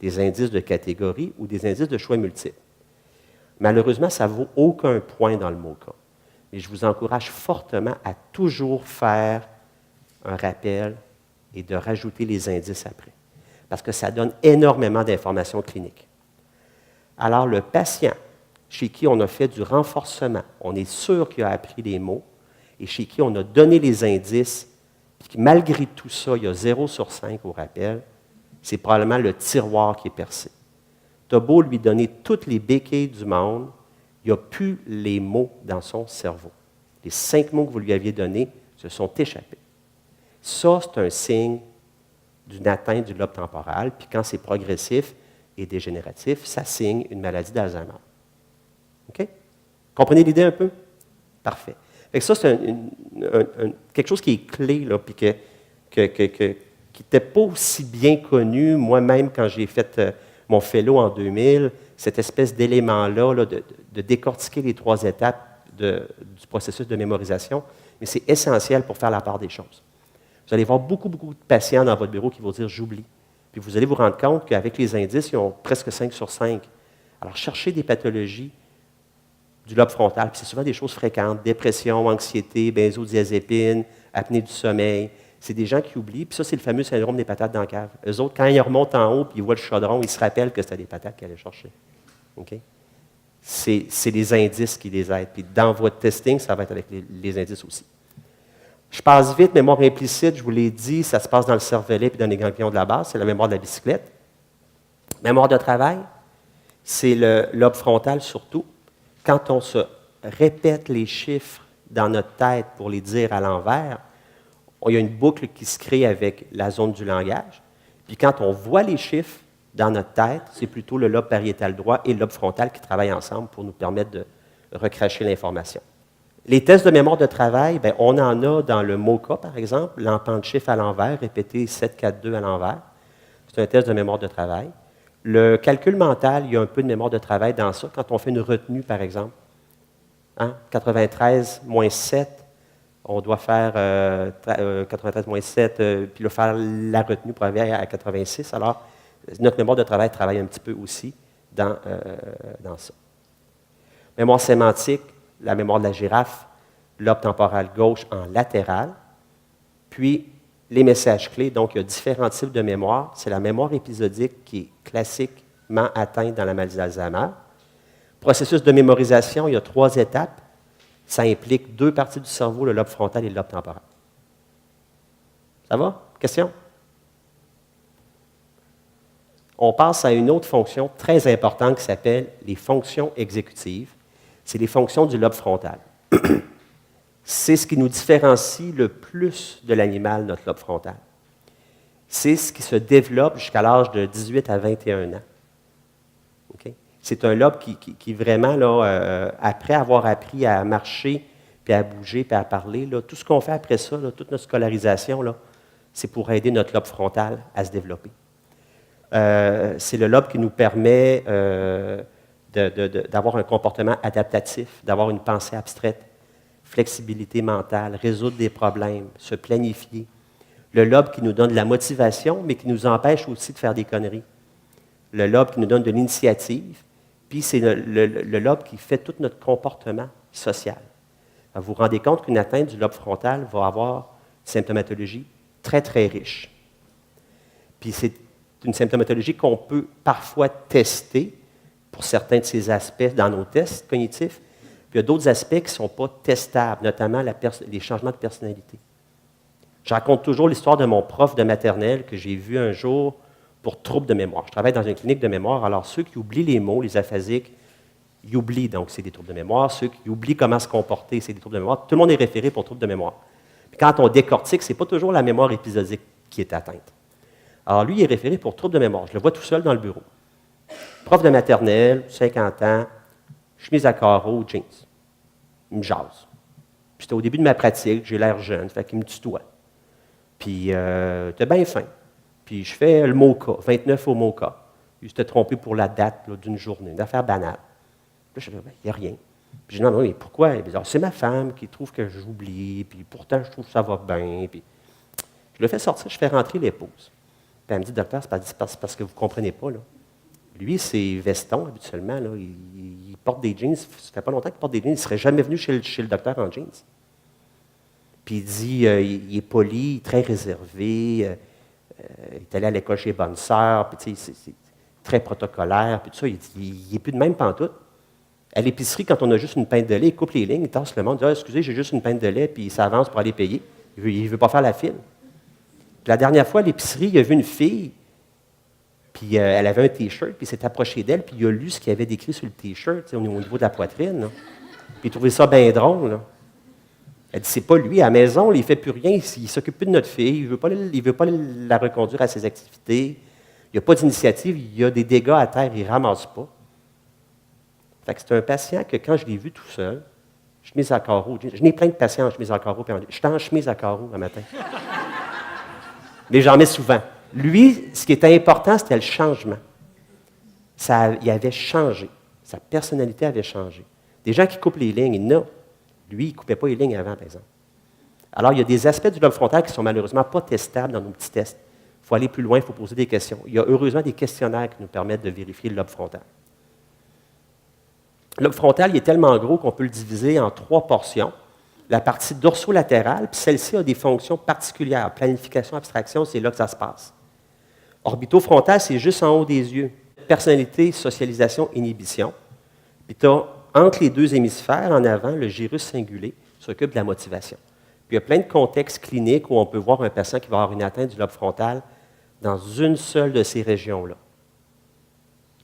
Des indices de catégorie ou des indices de choix multiples. Malheureusement, ça ne vaut aucun point dans le MoCA. Mais je vous encourage fortement à toujours faire un rappel et de rajouter les indices après. Parce que ça donne énormément d'informations cliniques. Alors, le patient chez qui on a fait du renforcement, on est sûr qu'il a appris les mots, et chez qui on a donné les indices, puis que malgré tout ça, il y a 0 sur 5 au rappel, c'est probablement le tiroir qui est percé. Tu as beau lui donner toutes les béquilles du monde, il n'y a plus les mots dans son cerveau. Les 5 mots que vous lui aviez donnés se sont échappés. Ça, c'est un signe d'une atteinte du lobe temporal, puis quand c'est progressif et dégénératif, ça signe une maladie d'Alzheimer. OK? Comprenez l'idée un peu? Parfait. Fait que ça, c'est quelque chose qui est clé, là, puis qui qui n'était pas aussi bien connu, moi-même, quand j'ai fait mon fellow en 2000, cette espèce d'élément-là là, de décortiquer les 3 étapes du processus de mémorisation, mais c'est essentiel pour faire la part des choses. Vous allez voir beaucoup de patients dans votre bureau qui vont dire « j'oublie ». Puis vous allez vous rendre compte qu'avec les indices, ils ont presque 5 sur 5. Alors, cherchez des pathologies du lobe frontal, puis c'est souvent des choses fréquentes, dépression, anxiété, benzodiazépine, apnée du sommeil. C'est des gens qui oublient, puis ça, c'est le fameux syndrome des patates dans la cave. Eux autres, quand ils remontent en haut, puis ils voient le chaudron, ils se rappellent que c'était des patates qu'ils allaient chercher. Okay? C'est les indices qui les aident. Puis dans votre testing, ça va être avec les indices aussi. Je passe vite, mémoire implicite, je vous l'ai dit, ça se passe dans le cervelet puis dans les ganglions de la base, c'est la mémoire de la bicyclette. Mémoire de travail, c'est le lobe frontal surtout. Quand on se répète les chiffres dans notre tête pour les dire à l'envers, il y a une boucle qui se crée avec la zone du langage. Puis quand on voit les chiffres dans notre tête, c'est plutôt le lobe pariétal droit et le lobe frontal qui travaillent ensemble pour nous permettre de recracher l'information. Les tests de mémoire de travail, bien, on en a dans le MOCA, par exemple, l'empant de chiffre à l'envers, répéter 7, 4, 2 à l'envers. C'est un test de mémoire de travail. Le calcul mental, il y a un peu de mémoire de travail dans ça. Quand on fait une retenue, par exemple, 93 moins 7, on doit faire 93 moins 7, puis faire la retenue pour arriver à 86. Alors, notre mémoire de travail travaille un petit peu aussi dans ça. Mémoire sémantique, la mémoire de la girafe, lobe temporal gauche en latéral. Puis, les messages clés, donc il y a différents types de mémoire. C'est la mémoire épisodique qui est classiquement atteinte dans la maladie d'Alzheimer. Processus de mémorisation, il y a 3 étapes. Ça implique 2 parties du cerveau, le lobe frontal et le lobe temporal. Ça va? Question? On passe à une autre fonction très importante qui s'appelle les fonctions exécutives. C'est les fonctions du lobe frontal. C'est ce qui nous différencie le plus de l'animal, notre lobe frontal. C'est ce qui se développe jusqu'à l'âge de 18 à 21 ans. Okay? C'est un lobe qui vraiment, là, après avoir appris à marcher, puis à bouger, puis à parler, là, tout ce qu'on fait après ça, là, toute notre scolarisation, là, c'est pour aider notre lobe frontal à se développer. C'est le lobe qui nous permet d'avoir un comportement adaptatif, d'avoir une pensée abstraite, flexibilité mentale, résoudre des problèmes, se planifier. Le lobe qui nous donne de la motivation, mais qui nous empêche aussi de faire des conneries. Le lobe qui nous donne de l'initiative, puis c'est le lobe qui fait tout notre comportement social. Alors, vous vous rendez compte qu'une atteinte du lobe frontal va avoir une symptomatologie très, très riche. Puis c'est une symptomatologie qu'on peut parfois tester pour certains de ces aspects dans nos tests cognitifs. Puis il y a d'autres aspects qui ne sont pas testables, notamment les changements de personnalité. Je raconte toujours l'histoire de mon prof de maternelle que j'ai vu un jour pour troubles de mémoire. Je travaille dans une clinique de mémoire, alors ceux qui oublient les mots, les aphasiques, ils oublient, donc c'est des troubles de mémoire. Ceux qui oublient comment se comporter, c'est des troubles de mémoire. Tout le monde est référé pour troubles de mémoire. Puis quand on décortique, ce n'est pas toujours la mémoire épisodique qui est atteinte. Alors lui, il est référé pour troubles de mémoire. Je le vois tout seul dans le bureau. Prof de maternelle, 50 ans, chemise à carreaux, jeans. Il me jase. Puis c'était au début de ma pratique, j'ai l'air jeune, fait qu'il me tutoie. Puis, t'es bien fin. Puis je fais le MOCA, 29 au MOCA. Il s'était trompé pour la date d'une journée, une affaire banale. Puis je dis, il n'y a rien. Puis je dis, non, mais pourquoi? Il dit, c'est ma femme qui trouve que j'oublie, puis pourtant je trouve que ça va bien. Puis je le fais sortir, je fais rentrer l'épouse. Puis elle me dit, docteur, c'est parce que vous ne comprenez pas, là. Lui, c'est veston, habituellement. Là. Il porte des jeans. Ça ne fait pas longtemps qu'il porte des jeans. Il ne serait jamais venu chez le docteur en jeans. Puis il dit, il est poli, très réservé. Il est allé à l'école chez Bonne Sœur. Puis c'est très protocolaire. Puis tout ça, il dit, il n'est plus de même pantoute. À l'épicerie, quand on a juste une pinte de lait, il coupe les lignes, il tasse le monde. Il dit, excusez, j'ai juste une pinte de lait. Puis il s'avance pour aller payer. Il ne veut pas faire la file. Puis la dernière fois, à l'épicerie, il a vu une fille. Puis elle avait un T-shirt, puis il s'est approché d'elle, puis il a lu ce qu'il y avait décrit sur le T-shirt, au niveau de la poitrine. Là. Puis il trouvait ça bien drôle. Là. Elle dit, c'est pas lui, à la maison, il ne fait plus rien, il s'occupe plus de notre fille, il ne veut pas la reconduire à ses activités, il n'y a pas d'initiative, il y a des dégâts à terre, il ne ramasse pas. Fait que c'est un patient que quand je l'ai vu tout seul, chemise à carreaux, je n'ai plein de patients en chemise à carreaux, j'étais en chemise à carreaux un matin. Mais j'en mets souvent. Lui, ce qui était important, c'était le changement. Il avait changé. Sa personnalité avait changé. Des gens qui coupent les lignes, non. Lui, il ne coupait pas les lignes avant, par exemple. Alors, il y a des aspects du lobe frontal qui ne sont malheureusement pas testables dans nos petits tests. Il faut aller plus loin, il faut poser des questions. Il y a heureusement des questionnaires qui nous permettent de vérifier le lobe frontal. Le lobe frontal il est tellement gros qu'on peut le diviser en 3 portions. La partie dorsolatérale, puis celle-ci a des fonctions particulières. Planification, abstraction, c'est là que ça se passe. Orbitofrontal, c'est juste en haut des yeux. Personnalité, socialisation, inhibition. Puis tu as entre les 2 hémisphères, en avant, le gyrus cingulé s'occupe de la motivation. Puis il y a plein de contextes cliniques où on peut voir un patient qui va avoir une atteinte du lobe frontal dans une seule de ces régions-là.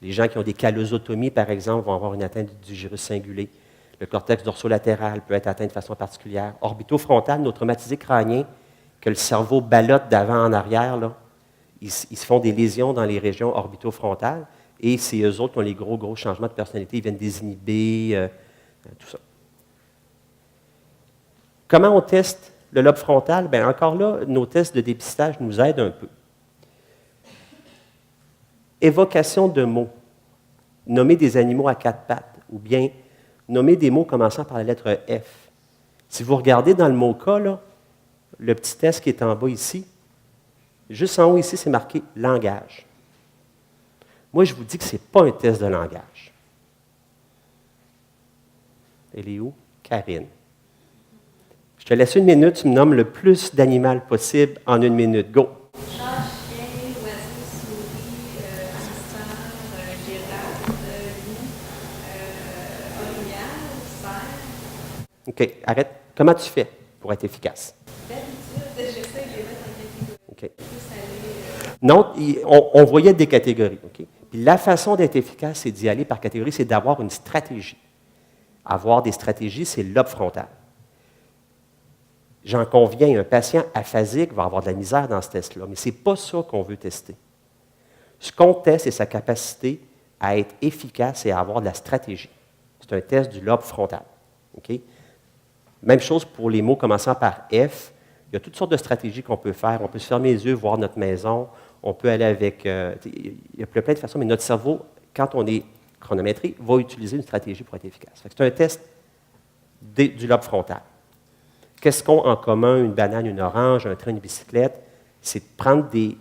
Les gens qui ont des callosotomies, par exemple, vont avoir une atteinte du gyrus cingulé. Le cortex dorsolatéral peut être atteint de façon particulière. Orbitofrontal, nos traumatisés crâniens, que le cerveau ballotte d'avant en arrière, là, ils se font des lésions dans les régions orbitofrontales et c'est eux autres qui ont les gros changements de personnalité. Ils viennent désinhiber, tout ça. Comment on teste le lobe frontal? Bien, encore là, nos tests de dépistage nous aident un peu. Évocation de mots. Nommer des animaux à 4 pattes ou bien nommer des mots commençant par la lettre F. Si vous regardez dans le mot-cas, le petit test qui est en bas ici, juste en haut ici, c'est marqué « langage ». Moi, je vous dis que ce n'est pas un test de langage. Elle est où? Karine. Je te laisse 1 minute, tu me nommes le plus d'animal possible en 1 minute. Go! Chat, chien, oiseau, souris, hamster, girafe, loup, orignal, cerf. OK, arrête. Comment tu fais pour être efficace? D'habitude, j'essaie de les mettre en catégorie. OK. Non, on voyait des catégories. OK? Puis la façon d'être efficace, c'est d'y aller par catégorie, c'est d'avoir une stratégie. Avoir des stratégies, c'est le lobe frontal. J'en conviens, un patient aphasique va avoir de la misère dans ce test-là, mais ce n'est pas ça qu'on veut tester. Ce qu'on teste, c'est sa capacité à être efficace et à avoir de la stratégie. C'est un test du lobe frontal. OK? Même chose pour les mots commençant par F. Il y a toutes sortes de stratégies qu'on peut faire. On peut se fermer les yeux, voir notre maison. On peut aller avec... il y a plein de façons, mais notre cerveau, quand on est chronométré, va utiliser une stratégie pour être efficace. C'est un test du lobe frontal. Qu'est-ce qu'ont en commun une banane, une orange, un train, une bicyclette? C'est de prendre des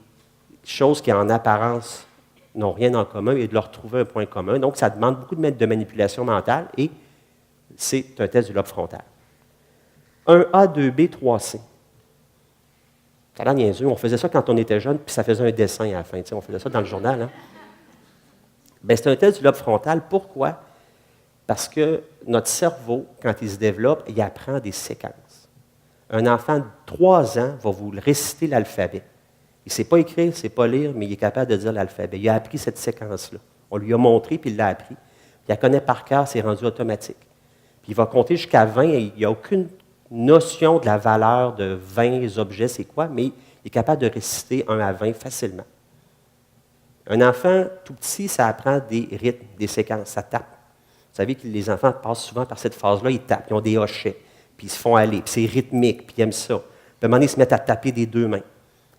choses qui, en apparence, n'ont rien en commun et de leur trouver un point commun. Donc, ça demande beaucoup de manipulation mentale et c'est un test du lobe frontal. 1A, 2B, 3C. Ça a l'air niaiseux. On faisait ça quand on était jeune, puis ça faisait un dessin à la fin. On faisait ça dans le journal. Hein? Bien, c'est un test du lobe frontal. Pourquoi? Parce que notre cerveau, quand il se développe, il apprend des séquences. Un enfant de 3 ans va vous réciter l'alphabet. Il ne sait pas écrire, il ne sait pas lire, mais il est capable de dire l'alphabet. Il a appris cette séquence-là. On lui a montré, puis il l'a appris. Il la connaît par cœur, c'est rendu automatique. Puis il va compter jusqu'à 20, et il n'y a aucune notion de la valeur de 20 objets, c'est quoi, mais il est capable de réciter 1 à 20 facilement. Un enfant tout petit, ça apprend des rythmes, des séquences, ça tape. Vous savez que les enfants passent souvent par cette phase-là, ils tapent, ils ont des hochets, puis ils se font aller, puis c'est rythmique, puis ils aiment ça. Puis à un moment donné, ils se mettent à taper des 2 mains.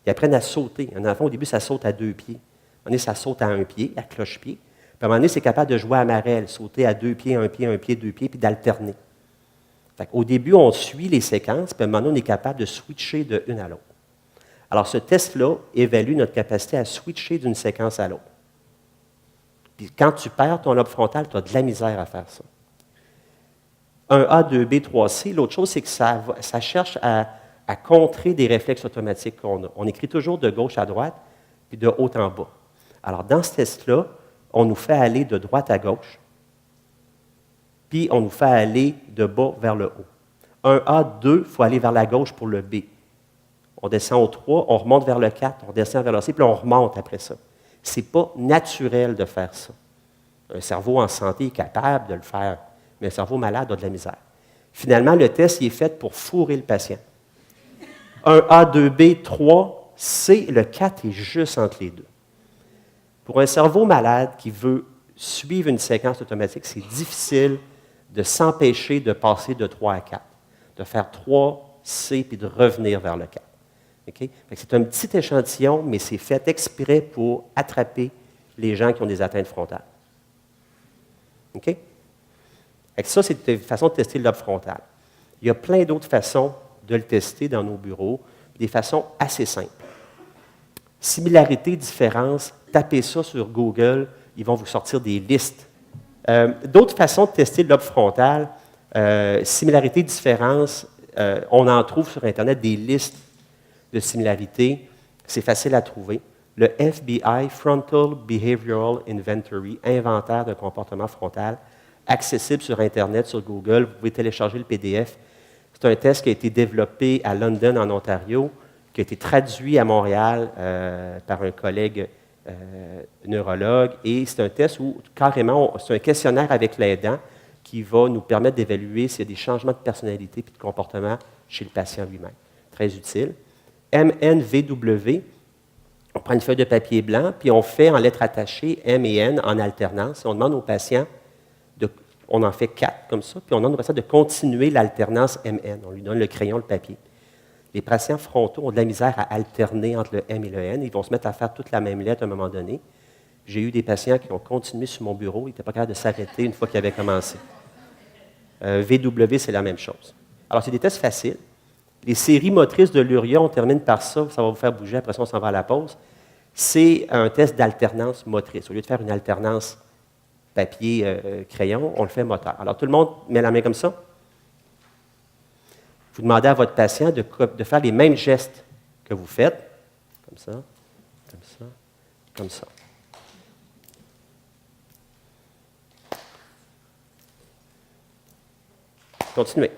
Ils apprennent à sauter. Un enfant, au début, ça saute à 2 pieds. À un moment donné, ça saute à 1 pied, à cloche-pied. Puis à un moment donné, c'est capable de jouer à marelle, sauter à 2 pieds, 1 pied, 2 pieds, puis d'alterner. Au début, on suit les séquences, puis à un moment donné, on est capable de switcher de une à l'autre. Alors, ce test-là évalue notre capacité à switcher d'une séquence à l'autre. Puis quand tu perds ton lobe frontal, tu as de la misère à faire ça. 1A, 2B, 3C. L'autre chose, c'est que ça cherche à contrer des réflexes automatiques qu'on a. On écrit toujours de gauche à droite, puis de haut en bas. Alors, dans ce test-là, on nous fait aller de droite à gauche, puis on nous fait aller de bas vers le haut. 1A, 2, il faut aller vers la gauche pour le B. On descend au 3, on remonte vers le 4, on descend vers le C, puis on remonte après ça. Ce n'est pas naturel de faire ça. Un cerveau en santé est capable de le faire, mais un cerveau malade a de la misère. Finalement, le test il est fait pour fourrer le patient. 1A, 2B, 3, C, le 4 est juste entre les deux. Pour un cerveau malade qui veut suivre une séquence automatique, c'est difficile de s'empêcher de passer de 3 à 4, de faire 3, C, puis de revenir vers le 4. Okay? C'est un petit échantillon, mais c'est fait exprès pour attraper les gens qui ont des atteintes frontales. OK? Ça, c'est une façon de tester le lobe frontal. Il y a plein d'autres façons de le tester dans nos bureaux, des façons assez simples. Similarité, différence, tapez ça sur Google, ils vont vous sortir des listes. D'autres façons de tester le lobe frontal, similarité, différence, on en trouve sur Internet des listes de similarités. C'est facile à trouver. Le FBI, Frontal Behavioral Inventory, inventaire d'un comportement frontal, accessible sur Internet, sur Google. Vous pouvez télécharger le PDF. C'est un test qui a été développé à London, en Ontario, qui a été traduit à Montréal par un collègue neurologue. Et c'est un test où, carrément, c'est un questionnaire avec l'aidant qui va nous permettre d'évaluer s'il y a des changements de personnalité et de comportement chez le patient lui-même. Très utile. MNVW, on prend une feuille de papier blanc, puis on fait en lettres attachées M et N en alternance. On demande aux patients, on en fait 4 comme ça, puis on demande aux patients de continuer l'alternance MN. On lui donne le crayon, le papier. Les patients frontaux ont de la misère à alterner entre le M et le N. Ils vont se mettre à faire toute la même lettre à un moment donné. J'ai eu des patients qui ont continué sur mon bureau. Ils n'étaient pas capables de s'arrêter une fois qu'ils avaient commencé. VW, c'est la même chose. Alors, c'est des tests faciles. Les séries motrices de l'uria, on termine par ça. Ça va vous faire bouger. Après ça, on s'en va à la pause. C'est un test d'alternance motrice. Au lieu de faire une alternance papier-crayon, on le fait moteur. Alors, tout le monde met la main comme ça. Vous demandez à votre patient de faire les mêmes gestes que vous faites. Comme ça, comme ça, comme ça. Continuez.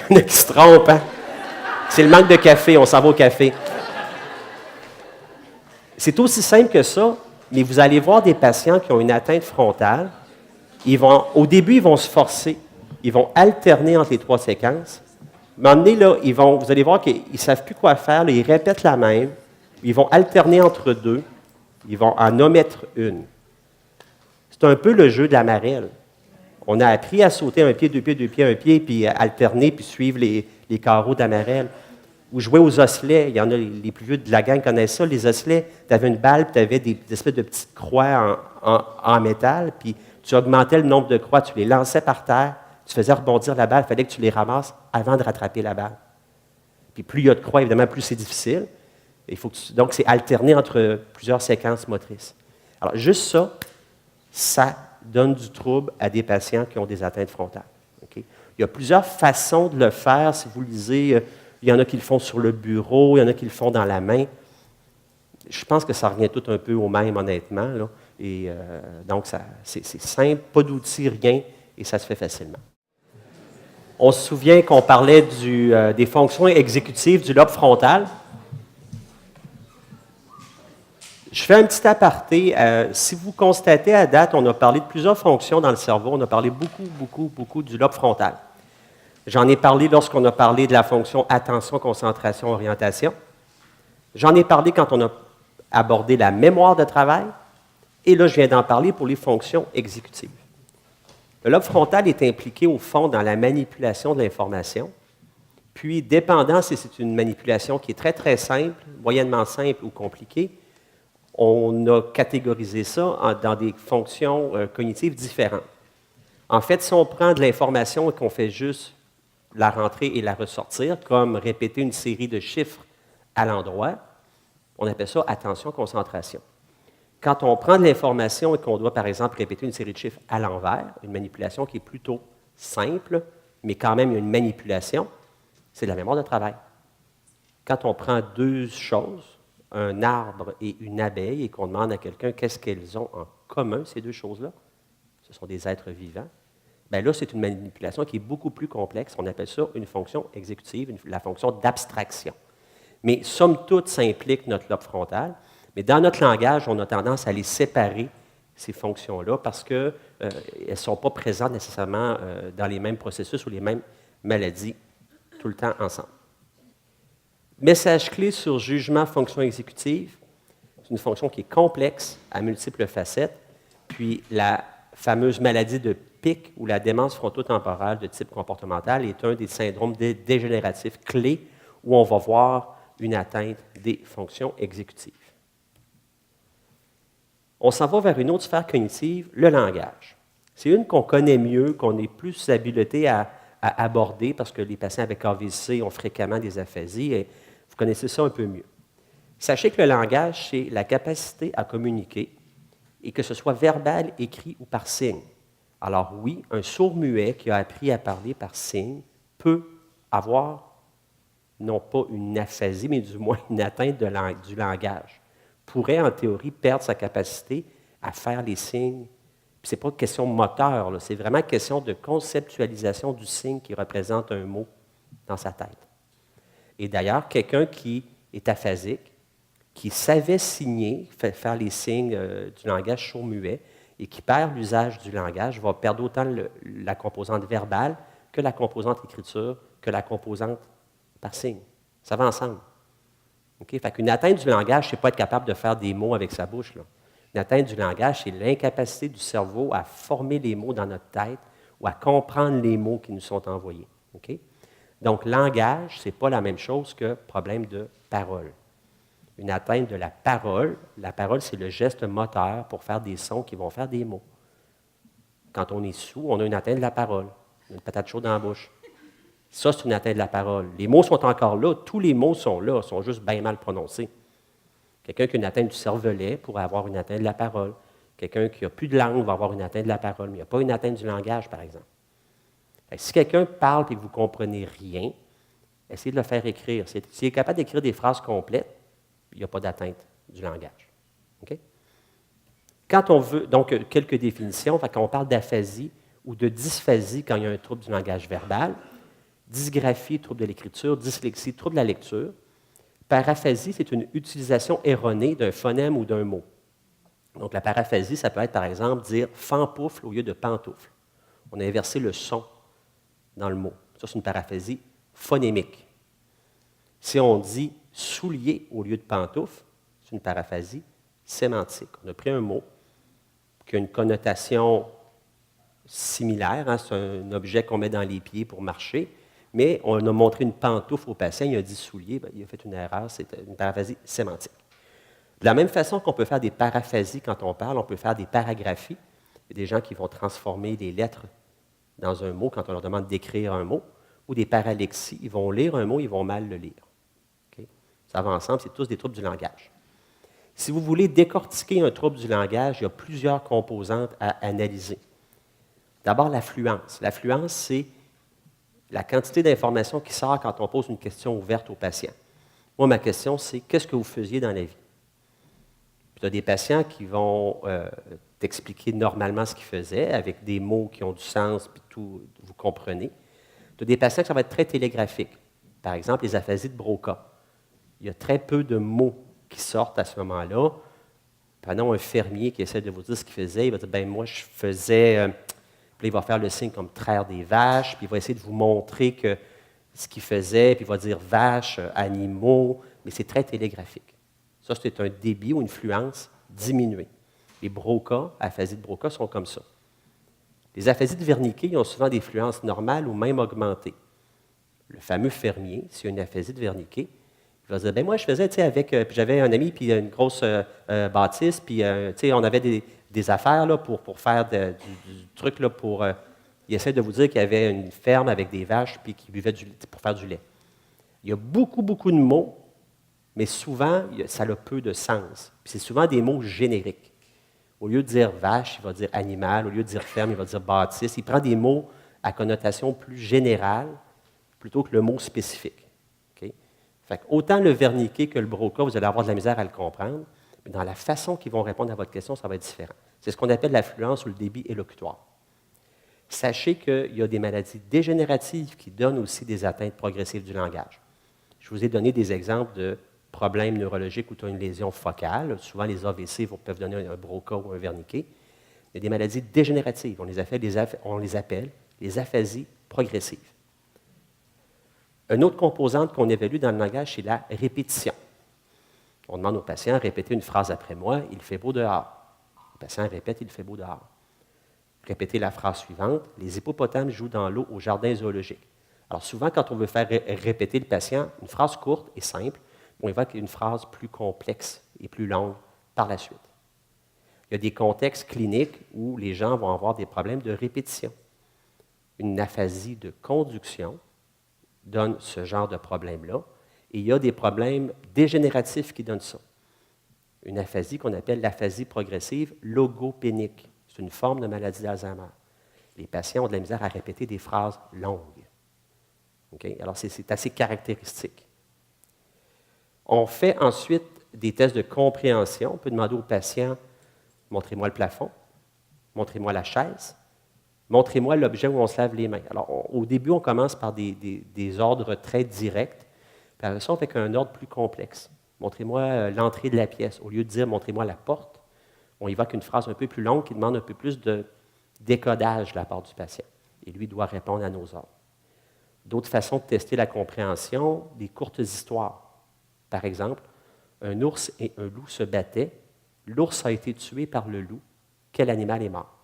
Il y en a qui se trompent, hein? C'est le manque de café, on s'en va au café. C'est aussi simple que ça, mais vous allez voir des patients qui ont une atteinte frontale. Au début, ils vont se forcer. Ils vont alterner entre les 3 séquences. À un moment donné, là, vous allez voir qu'ils ne savent plus quoi faire. Là, ils répètent la même. Ils vont alterner entre 2. Ils vont en omettre une. C'est un peu le jeu de la marelle. On a appris à sauter un pied, 2 pieds, 2 pieds, 1 pied, puis alterner, puis suivre les carreaux de la marelle. Ou jouer aux osselets. Il y en a, les plus vieux de la gang connaissent ça. Les osselets, tu avais une balle, puis tu avais des espèces de petites croix en métal, puis tu augmentais le nombre de croix, tu les lançais par terre, tu faisais rebondir la balle, il fallait que tu les ramasses avant de rattraper la balle. Puis plus il y a de croix, évidemment, plus c'est difficile. Donc, c'est alterner entre plusieurs séquences motrices. Alors, juste ça, ça donne du trouble à des patients qui ont des atteintes frontales. Okay? Il y a plusieurs façons de le faire. Si vous lisez, il y en a qui le font sur le bureau, il y en a qui le font dans la main. Je pense que ça revient tout un peu au même, honnêtement. Là. Et donc, c'est simple, pas d'outils, rien, et ça se fait facilement. On se souvient qu'on parlait des fonctions exécutives du lobe frontal. Je fais un petit aparté. Si vous constatez à date, on a parlé de plusieurs fonctions dans le cerveau. On a parlé beaucoup du lobe frontal. J'en ai parlé lorsqu'on a parlé de la fonction attention, concentration, orientation. J'en ai parlé quand on a abordé la mémoire de travail. Et là, je viens d'en parler pour les fonctions exécutives. Le lobe frontal est impliqué, au fond, dans la manipulation de l'information. Puis, dépendant si c'est une manipulation qui est très, très simple, moyennement simple ou compliquée, on a catégorisé ça dans des fonctions cognitives différentes. En fait, si on prend de l'information et qu'on fait juste la rentrer et la ressortir, comme répéter une série de chiffres à l'endroit, on appelle ça attention, concentration. Quand on prend de l'information et qu'on doit, par exemple, répéter une série de chiffres à l'envers, une manipulation qui est plutôt simple, mais quand même une manipulation, c'est de la mémoire de travail. Quand on prend 2 choses, un arbre et une abeille, et qu'on demande à quelqu'un qu'est-ce qu'elles ont en commun, ces 2 choses-là, ce sont des êtres vivants, bien là, c'est une manipulation qui est beaucoup plus complexe. On appelle ça une fonction exécutive, la fonction d'abstraction. Mais somme toute, ça implique notre lobe frontal. Mais dans notre langage, on a tendance à les séparer, ces fonctions-là, parce qu'elles ne sont pas présentes nécessairement dans les mêmes processus ou les mêmes maladies tout le temps ensemble. Message clé sur jugement fonction exécutive. C'est une fonction qui est complexe, à multiples facettes. Puis la fameuse maladie de PIC ou la démence frontotemporale de type comportemental est un des syndromes dégénératifs clés où on va voir une atteinte des fonctions exécutives. On s'en va vers une autre sphère cognitive, le langage. C'est une qu'on connaît mieux, qu'on est plus habilité à aborder parce que les patients avec AVC ont fréquemment des aphasies et vous connaissez ça un peu mieux. Sachez que le langage, c'est la capacité à communiquer et que ce soit verbal, écrit ou par signe. Alors oui, un sourd-muet qui a appris à parler par signe peut avoir, non pas une aphasie, mais du moins une atteinte du langage. Pourrait, en théorie, perdre sa capacité à faire les signes. Ce n'est pas une question moteur, c'est vraiment une question de conceptualisation du signe qui représente un mot dans sa tête. Et d'ailleurs, quelqu'un qui est aphasique, qui savait signer, faire les signes du langage sourd-muet, et qui perd l'usage du langage, va perdre autant la composante verbale que la composante écriture, que la composante par signe. Ça va ensemble. Okay? Fait qu'une atteinte du langage, c'est pas être capable de faire des mots avec sa bouche, là. Une atteinte du langage, c'est l'incapacité du cerveau à former les mots dans notre tête ou à comprendre les mots qui nous sont envoyés. Okay? Donc, langage, ce n'est pas la même chose que problème de parole. Une atteinte de la parole, c'est le geste moteur pour faire des sons qui vont faire des mots. Quand on est sourd, on a une atteinte de la parole, une patate chaude dans la bouche. Ça, c'est une atteinte de la parole. Les mots sont encore là, tous les mots sont là, sont juste bien mal prononcés. Quelqu'un qui a une atteinte du cervelet pourrait avoir une atteinte de la parole. Quelqu'un qui n'a plus de langue va avoir une atteinte de la parole, mais il n'y a pas une atteinte du langage, par exemple. Si quelqu'un parle et que vous ne comprenez rien, essayez de le faire écrire. S'il est capable d'écrire des phrases complètes, il n'y a pas d'atteinte du langage. Okay? Quand on veut, donc, quelques définitions, quand on parle d'aphasie ou de dysphasie quand il y a un trouble du langage verbal, dysgraphie, trouble de l'écriture, dyslexie, trouble de la lecture. Paraphasie, c'est une utilisation erronée d'un phonème ou d'un mot. Donc, la paraphasie, ça peut être, par exemple, dire fanpoufle au lieu de pantoufle. On a inversé le son dans le mot. Ça, c'est une paraphasie phonémique. Si on dit soulier au lieu de pantoufle, c'est une paraphasie sémantique. On a pris un mot qui a une connotation similaire, hein, c'est un objet qu'on met dans les pieds pour marcher, mais on a montré une pantoufle au patient, il a dit soulier, bien, il a fait une erreur, c'est une paraphasie sémantique. De la même façon qu'on peut faire des paraphasies quand on parle, on peut faire des paragraphies. Il y a des gens qui vont transformer les lettres dans un mot quand on leur demande d'écrire un mot, ou des paralexies, ils vont lire un mot, ils vont mal le lire. Okay? Ça va ensemble, c'est tous des troubles du langage. Si vous voulez décortiquer un trouble du langage, il y a plusieurs composantes à analyser. D'abord, l'affluence. L'affluence, c'est la quantité d'informations qui sort quand on pose une question ouverte au patient. Moi, ma question, c'est qu'est-ce que vous faisiez dans la vie? Tu as des patients qui vont t'expliquer normalement ce qu'ils faisaient, avec des mots qui ont du sens, puis tout, vous comprenez. Tu as des patients qui ça va être très télégraphique. Par exemple, les aphasies de Broca. Il y a très peu de mots qui sortent à ce moment-là. Prenons un fermier qui essaie de vous dire ce qu'il faisait. Il va dire, bien, moi, je faisais... Puis il va faire le signe comme traire des vaches, puis il va essayer de vous montrer que ce qu'il faisait, puis il va dire vaches, animaux, mais c'est très télégraphique. Ça, c'est un débit ou une fluence diminuée. Les Broca, aphasies de Broca, sont comme ça. Les aphasies de Wernicke, ils ont souvent des fluences normales ou même augmentées. Le fameux fermier, s'il y a une aphasie de Wernicke, il va dire, bien moi, je faisais, tu sais, avec, puis j'avais un ami, puis une grosse bâtisse, puis, tu sais, on avait des affaires là, pour faire du truc là, pour... il essaie de vous dire qu'il y avait une ferme avec des vaches puis qu'il buvait pour faire du lait. Il y a beaucoup, beaucoup de mots, mais souvent, ça a peu de sens. Puis c'est souvent des mots génériques. Au lieu de dire vache, il va dire animal. Au lieu de dire ferme, il va dire bâtisse. Il prend des mots à connotation plus générale plutôt que le mot spécifique. Okay? Fait que autant le Wernicke que le Broca, vous allez avoir de la misère à le comprendre. Mais dans la façon qu'ils vont répondre à votre question, ça va être différent. C'est ce qu'on appelle l'affluence ou le débit élocutoire. Sachez qu'il y a des maladies dégénératives qui donnent aussi des atteintes progressives du langage. Je vous ai donné des exemples de problèmes neurologiques où tu as une lésion focale. Souvent, les AVC peuvent donner un Broca ou un Wernicke. Il y a des maladies dégénératives. On les appelle les aphasies progressives. Une autre composante qu'on évalue dans le langage, c'est la répétition. On demande au patient de répéter une phrase après moi, « Il fait beau dehors ». Le patient répète « Il fait beau dehors ». Répétez la phrase suivante. Les hippopotames jouent dans l'eau au jardin zoologique. Alors souvent, quand on veut faire répéter le patient une phrase courte et simple, on évoque une phrase plus complexe et plus longue par la suite. Il y a des contextes cliniques où les gens vont avoir des problèmes de répétition. Une aphasie de conduction donne ce genre de problème-là. Et il y a des problèmes dégénératifs qui donnent ça. Une aphasie qu'on appelle l'aphasie progressive logopénique. C'est une forme de maladie d'Alzheimer. Les patients ont de la misère à répéter des phrases longues. Okay? Alors, c'est assez caractéristique. On fait ensuite des tests de compréhension. On peut demander aux patients, montrez-moi le plafond, montrez-moi la chaise, montrez-moi l'objet où on se lave les mains. Alors, au début, on commence par des ordres très directs. Puis après ça, on fait qu'un ordre plus complexe. Montrez-moi l'entrée de la pièce. Au lieu de dire montrez-moi la porte, on évoque une phrase un peu plus longue qui demande un peu plus de décodage de la part du patient. Et lui doit répondre à nos ordres. D'autres façons de tester la compréhension, des courtes histoires. Par exemple, un ours et un loup se battaient. L'ours a été tué par le loup. Quel animal est mort?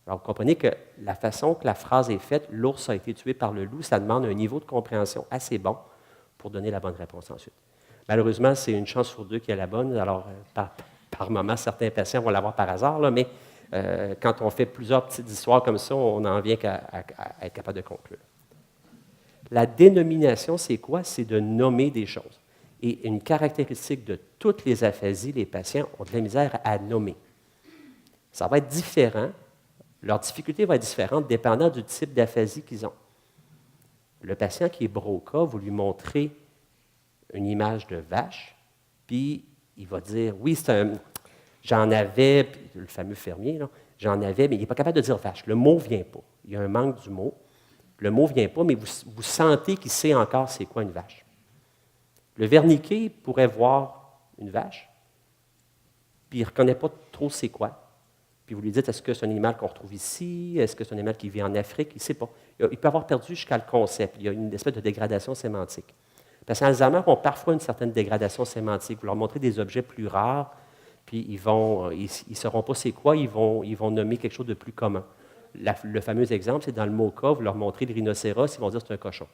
Alors, vous comprenez que la façon que la phrase est faite, l'ours a été tué par le loup, ça demande un niveau de compréhension assez bon pour donner la bonne réponse ensuite. Malheureusement, c'est une chance sur deux qui est la bonne. Alors, par moment, certains patients vont l'avoir par hasard, là, mais quand on fait plusieurs petites histoires comme ça, on n'en vient qu'à être capable de conclure. La dénomination, c'est quoi? C'est de nommer des choses. Et une caractéristique de toutes les aphasies, les patients ont de la misère à nommer. Ça va être différent, leur difficulté va être différente dépendant du type d'aphasie qu'ils ont. Le patient qui est Broca, vous lui montrez une image de vache, puis il va dire, oui, j'en avais, puis le fameux fermier, j'en avais, mais il n'est pas capable de dire vache. Le mot ne vient pas. Il y a un manque du mot. Le mot ne vient pas, mais vous sentez qu'il sait encore c'est quoi une vache. Le verniqué pourrait voir une vache, puis il ne reconnaît pas trop c'est quoi. Puis vous lui dites, est-ce que c'est un animal qu'on retrouve ici? Est-ce que c'est un animal qui vit en Afrique? Il ne sait pas. Il peut avoir perdu jusqu'à le concept. Il y a une espèce de dégradation sémantique. Les patients Alzheimer ont parfois une certaine dégradation sémantique. Vous leur montrez des objets plus rares, puis ils ne sauront pas c'est quoi, ils vont nommer quelque chose de plus commun. Le fameux exemple, c'est dans le Moka, vous leur montrez le rhinocéros, ils vont dire que c'est un cochon.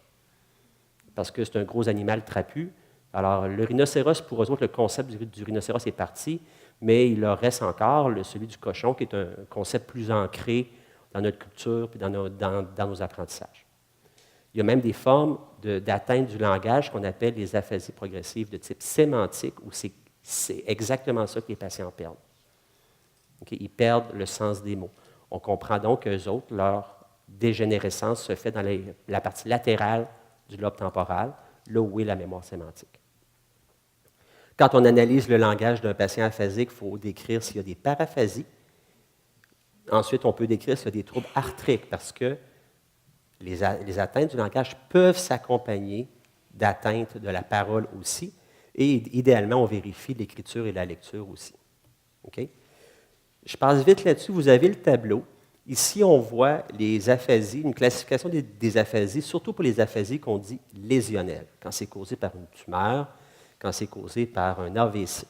Parce que c'est un gros animal trapu. Alors, le rhinocéros, pour eux autres, le concept du rhinocéros est parti, mais il leur reste encore celui du cochon, qui est un concept plus ancré dans notre culture et dans nos apprentissages. Il y a même des formes d'atteinte du langage qu'on appelle les aphasies progressives de type sémantique, où c'est exactement ça que les patients perdent. Okay? Ils perdent le sens des mots. On comprend donc qu'eux autres, leur dégénérescence se fait dans la partie latérale du lobe temporal, là où est la mémoire sémantique. Quand on analyse le langage d'un patient aphasique, il faut décrire s'il y a des paraphasies. Ensuite, on peut décrire s'il y a des troubles arthriques, parce que les atteintes du langage peuvent s'accompagner d'atteintes de la parole aussi, et idéalement, on vérifie l'écriture et la lecture aussi. Okay? Je passe vite là-dessus. Vous avez le tableau. Ici, on voit les aphasies, une classification des aphasies, surtout pour les aphasies qu'on dit lésionnelles, quand c'est causé par une tumeur, quand c'est causé par un AVC.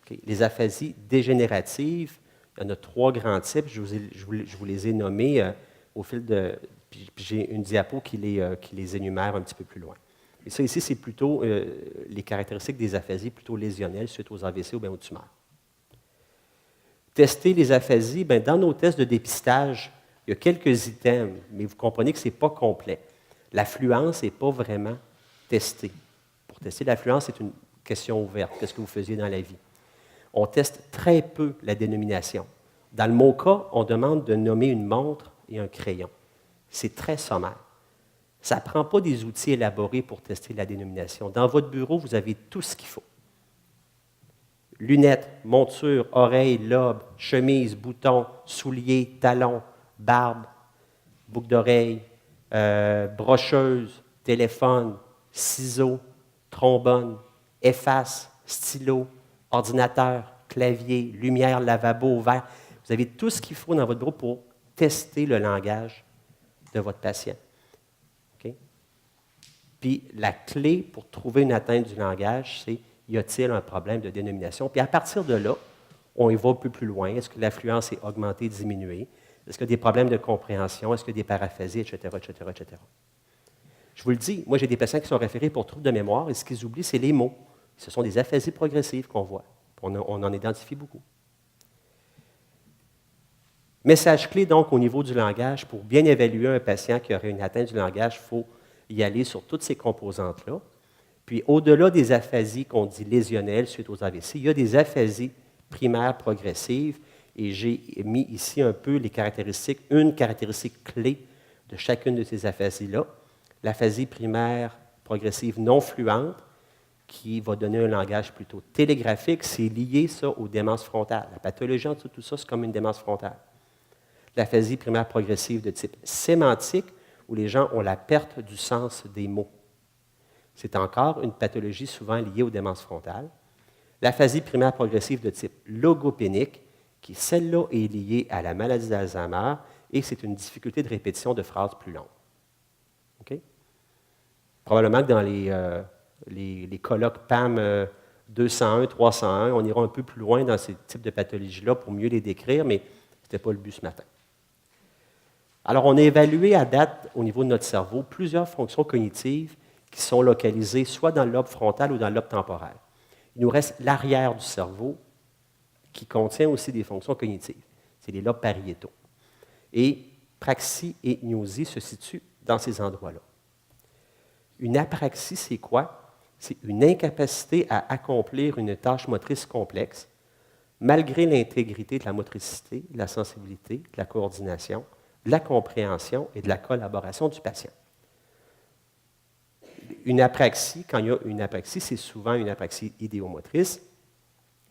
Okay. Les aphasies dégénératives, il y en a 3 grands types. Je vous les ai nommés au fil de... Puis j'ai une diapo qui les énumère un petit peu plus loin. Et ça, ici, c'est plutôt les caractéristiques des aphasies plutôt lésionnelles suite aux AVC ou bien aux tumeurs. Tester les aphasies, bien, dans nos tests de dépistage, il y a quelques items, mais vous comprenez que ce n'est pas complet. L'affluence n'est pas vraiment testée. Pour tester l'affluence, c'est une question ouverte. Qu'est-ce que vous faisiez dans la vie? On teste très peu la dénomination. Dans le Moka, on demande de nommer une montre et un crayon. C'est très sommaire. Ça ne prend pas des outils élaborés pour tester la dénomination. Dans votre bureau, vous avez tout ce qu'il faut. Lunettes, monture, oreilles, lobes, chemise, boutons, souliers, talons, barbe, boucle d'oreille, brocheuse, téléphone, ciseaux, trombone, efface, stylo, ordinateur, clavier, lumière, lavabo, verre. Vous avez tout ce qu'il faut dans votre bureau pour tester le langage de votre patient. Okay? Puis la clé pour trouver une atteinte du langage, c'est y a-t-il un problème de dénomination? Puis à partir de là, on y va un peu plus loin. Est-ce que l'affluence est augmentée, diminuée? Est-ce qu'il y a des problèmes de compréhension? Est-ce qu'il y a des paraphasies, etc., etc., etc.? Je vous le dis, moi, j'ai des patients qui sont référés pour troubles de mémoire et ce qu'ils oublient, c'est les mots. Ce sont des aphasies progressives qu'on voit. On en identifie beaucoup. Message clé, donc, au niveau du langage. Pour bien évaluer un patient qui aurait une atteinte du langage, il faut y aller sur toutes ces composantes-là. Puis, au-delà des aphasies qu'on dit lésionnelles suite aux AVC, il y a des aphasies primaires progressives. Et j'ai mis ici un peu les caractéristiques, une caractéristique clé de chacune de ces aphasies-là. L'aphasie primaire progressive non fluente, qui va donner un langage plutôt télégraphique, c'est lié, ça, aux démences frontales. La pathologie en dessous de tout ça, c'est comme une démence frontale. L'aphasie primaire progressive de type sémantique, où les gens ont la perte du sens des mots. C'est encore une pathologie souvent liée aux démences frontales. L'aphasie primaire progressive de type logopénique, qui, celle-là, est liée à la maladie d'Alzheimer, et c'est une difficulté de répétition de phrases plus longues. OK? Probablement que dans les colloques PAM 201, 301, on ira un peu plus loin dans ces types de pathologies-là pour mieux les décrire, mais ce n'était pas le but ce matin. Alors, on a évalué à date, au niveau de notre cerveau, plusieurs fonctions cognitives qui sont localisées soit dans le lobe frontal ou dans le lobe temporel. Il nous reste l'arrière du cerveau qui contient aussi des fonctions cognitives. C'est les lobes pariétaux. Et praxie et gnosie se situent dans ces endroits-là. Une apraxie, c'est quoi? C'est une incapacité à accomplir une tâche motrice complexe, malgré l'intégrité de la motricité, de la sensibilité, de la coordination, de la compréhension et de la collaboration du patient. Une apraxie, quand il y a une apraxie, c'est souvent une apraxie idéomotrice,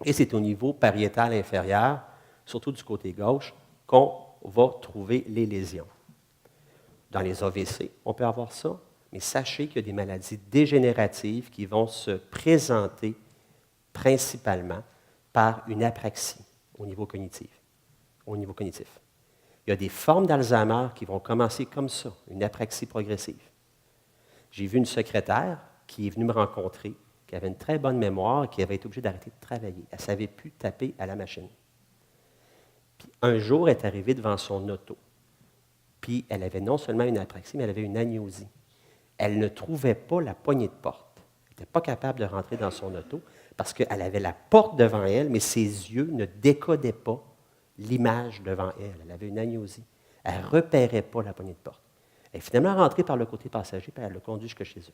et c'est au niveau pariétal inférieur, surtout du côté gauche, qu'on va trouver les lésions. Dans les AVC, on peut avoir ça, mais sachez qu'il y a des maladies dégénératives qui vont se présenter principalement par une apraxie au niveau cognitif. Il y a des formes d'Alzheimer qui vont commencer comme ça, une apraxie progressive. J'ai vu une secrétaire qui est venue me rencontrer, qui avait une très bonne mémoire et qui avait été obligée d'arrêter de travailler. Elle ne savait plus taper à la machine. Puis un jour, elle est arrivée devant son auto. Puis elle avait non seulement une apraxie, mais elle avait une agnosie. Elle ne trouvait pas la poignée de porte. Elle n'était pas capable de rentrer dans son auto parce qu'elle avait la porte devant elle, mais ses yeux ne décodaient pas l'image devant elle. Elle avait une agnosie. Elle ne repérait pas la poignée de porte. Elle est finalement rentrée par le côté passager, puis elle l'a conduit jusque chez eux.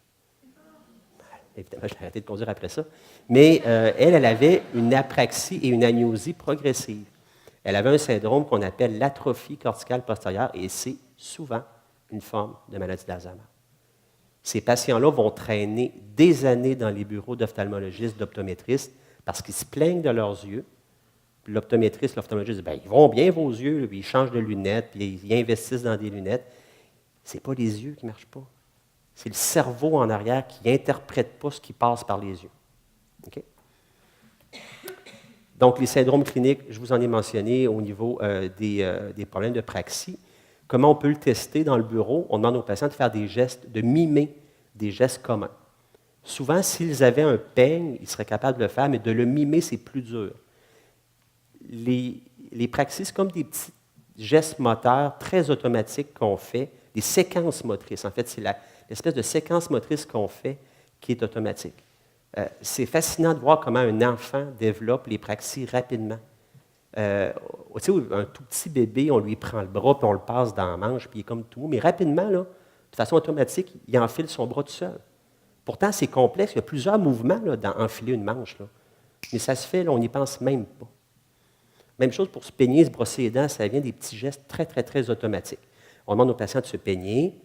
Évidemment, j'ai arrêté de conduire après ça. Mais elle avait une apraxie et une agnosie progressive. Elle avait un syndrome qu'on appelle l'atrophie corticale postérieure, et c'est souvent une forme de maladie d'Alzheimer. Ces patients-là vont traîner des années dans les bureaux d'ophtalmologistes, d'optométristes, parce qu'ils se plaignent de leurs yeux. Puis l'optométriste, l'ophtalmologiste dit, ils vont bien vos yeux, puis ils changent de lunettes, puis ils investissent dans des lunettes. Ce n'est pas les yeux qui ne marchent pas. C'est le cerveau en arrière qui n'interprète pas ce qui passe par les yeux. Okay? Donc, les syndromes cliniques, je vous en ai mentionné au niveau des problèmes de praxie. Comment on peut le tester dans le bureau? On demande aux patients de faire des gestes, de mimer des gestes communs. Souvent, s'ils avaient un peigne, ils seraient capables de le faire, mais de le mimer, c'est plus dur. Les praxies, c'est comme des petits gestes moteurs très automatiques qu'on fait, des séquences motrices. En fait, c'est l'espèce de séquence motrice qu'on fait qui est automatique. C'est fascinant de voir comment un enfant développe les praxies rapidement. Tu sais, un tout petit bébé, on lui prend le bras, puis on le passe dans la manche, puis il est comme tout. Mais rapidement, là, de façon automatique, il enfile son bras tout seul. Pourtant, c'est complexe. Il y a plusieurs mouvements là, d'enfiler une manche. Là. Mais ça se fait, là, on n'y pense même pas. Même chose pour se peigner, se brosser les dents, ça vient des petits gestes très, très, très automatiques. On demande aux patients de se peigner,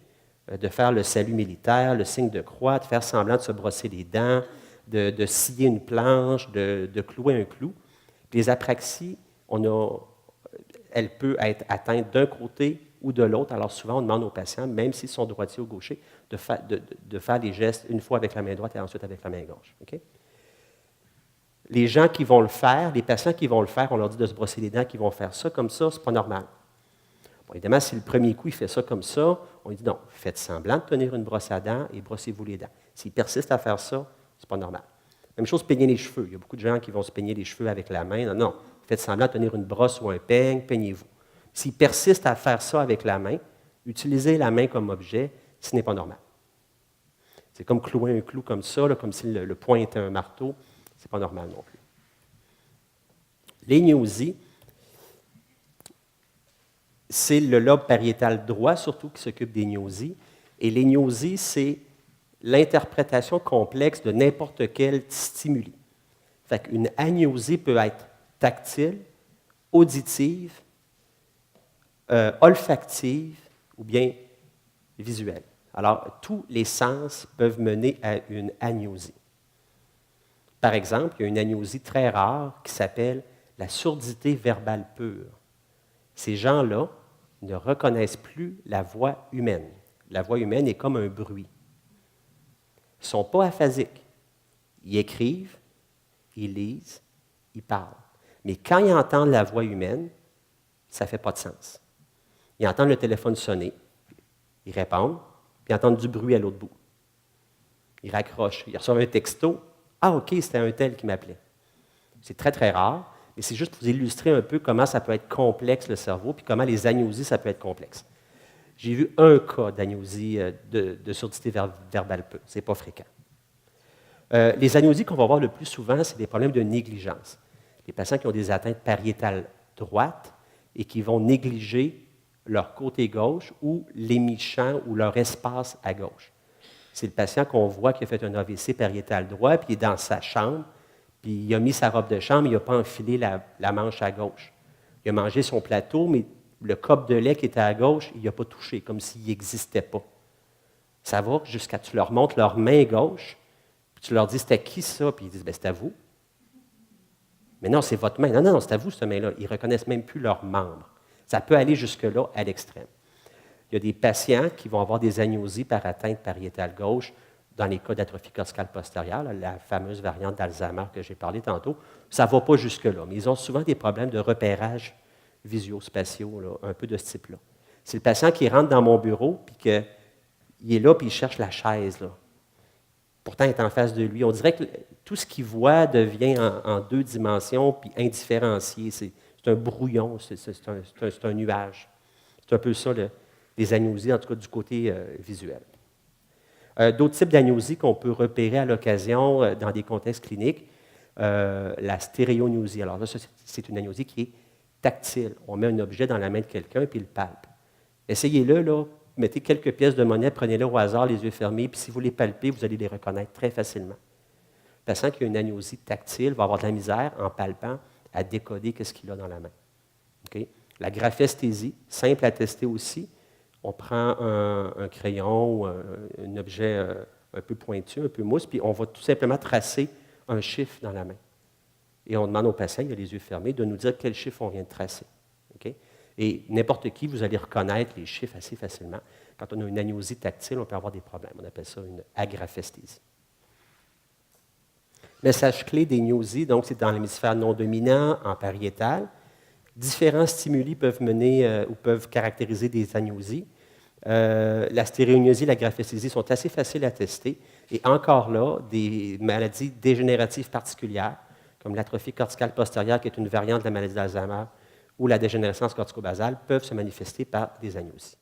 de faire le salut militaire, le signe de croix, de faire semblant de se brosser les dents, de scier une planche, de clouer un clou. Puis les apraxies, elle peut être atteinte d'un côté ou de l'autre. Alors souvent, on demande aux patients, même s'ils sont droitiers ou gauchers, de faire les gestes une fois avec la main droite et ensuite avec la main gauche. Okay? Les gens qui vont le faire, les patients qui vont le faire, on leur dit de se brosser les dents, qui vont faire ça comme ça, ce n'est pas normal. Bon, évidemment, si le premier coup, il fait ça comme ça, on lui dit non, faites semblant de tenir une brosse à dents et brossez-vous les dents. S'il persiste à faire ça, ce n'est pas normal. Même chose, peigner les cheveux. Il y a beaucoup de gens qui vont se peigner les cheveux avec la main. Non, non. Faites semblant de tenir une brosse ou un peigne, peignez-vous. S'il persiste à faire ça avec la main, utiliser la main comme objet, ce n'est pas normal. C'est comme clouer un clou comme ça, là, comme si le poing était un marteau, ce n'est pas normal non plus. L'égnosie, c'est le lobe pariétal droit, surtout, qui s'occupe des gnosies. Et l'égnosie, c'est l'interprétation complexe de n'importe quel stimuli. Fait qu'une agnosie peut être tactile, auditive, olfactive ou bien visuelle. Alors, tous les sens peuvent mener à une agnosie. Par exemple, il y a une agnosie très rare qui s'appelle la surdité verbale pure. Ces gens-là ne reconnaissent plus la voix humaine. La voix humaine est comme un bruit. Ils ne sont pas aphasiques. Ils écrivent, ils lisent, ils parlent. Mais quand ils entendent la voix humaine, ça ne fait pas de sens. Ils entendent le téléphone sonner, ils répondent, puis ils entendent du bruit à l'autre bout. Ils raccrochent, ils reçoivent un texto. Ah, OK, c'était un tel qui m'appelait. C'est très, très rare, mais c'est juste pour vous illustrer un peu comment ça peut être complexe, le cerveau, puis comment les agnosies, ça peut être complexe. J'ai vu un cas d'agnosie de surdité verbale peu. Ce n'est pas fréquent. Les agnosies qu'on va voir le plus souvent, c'est des problèmes de négligence. Les patients qui ont des atteintes pariétales droites et qui vont négliger leur côté gauche ou l'émichan ou leur espace à gauche. C'est le patient qu'on voit qui a fait un AVC pariétal droit, puis il est dans sa chambre, puis il a mis sa robe de chambre, il n'a pas enfilé la manche à gauche. Il a mangé son plateau, mais le cope de lait qui était à gauche, il n'a pas touché, comme s'il n'existait pas. Ça va jusqu'à tu leur montres leur main gauche, puis tu leur dis, c'était qui ça? Puis ils disent, c'est à vous. Mais non, c'est votre main. Non, non, c'est à vous, cette main-là. Ils ne reconnaissent même plus leurs membres. Ça peut aller jusque-là, à l'extrême. Il y a des patients qui vont avoir des agnosies par atteinte pariétale gauche, dans les cas d'atrophie corticale postérieure, la fameuse variante d'Alzheimer que j'ai parlé tantôt. Ça ne va pas jusque-là, mais ils ont souvent des problèmes de repérage visio-spatiaux, là, un peu de ce type-là. C'est le patient qui rentre dans mon bureau, puis qu'il est là, puis il cherche la chaise. Là. Pourtant, il est en face de lui. On dirait que tout ce qu'il voit devient en deux dimensions, puis indifférencié. C'est un brouillon, c'est un nuage. C'est un peu ça, les agnosies, en tout cas du côté visuel. D'autres types d'agnosies qu'on peut repérer à l'occasion dans des contextes cliniques, la stéréognosie. Alors là, c'est une agnosie qui est tactile. On met un objet dans la main de quelqu'un puis il le palpe. Essayez-le, là, mettez quelques pièces de monnaie, prenez-les au hasard, les yeux fermés, puis si vous les palpez, vous allez les reconnaître très facilement. Le patient qui a une agnosie tactile va avoir de la misère en palpant à décoder ce qu'il a dans la main. Okay? La graphesthésie, simple à tester aussi. On prend un crayon ou un objet un peu pointu, un peu mousse, puis on va tout simplement tracer un chiffre dans la main. Et on demande au patient, il a les yeux fermés, de nous dire quel chiffre on vient de tracer. Okay? Et n'importe qui, vous allez reconnaître les chiffres assez facilement. Quand on a une agnosie tactile, on peut avoir des problèmes. On appelle ça une agraphesthésie. Message clé des gnosies, donc c'est dans l'hémisphère non dominant, en pariétal. Différents stimuli peuvent mener ou peuvent caractériser des agnosies. La stéréognosie et la graphesthésie sont assez faciles à tester. Et encore là, des maladies dégénératives particulières, comme l'atrophie corticale postérieure, qui est une variante de la maladie d'Alzheimer, ou la dégénérescence corticobasale, peuvent se manifester par des agnosies.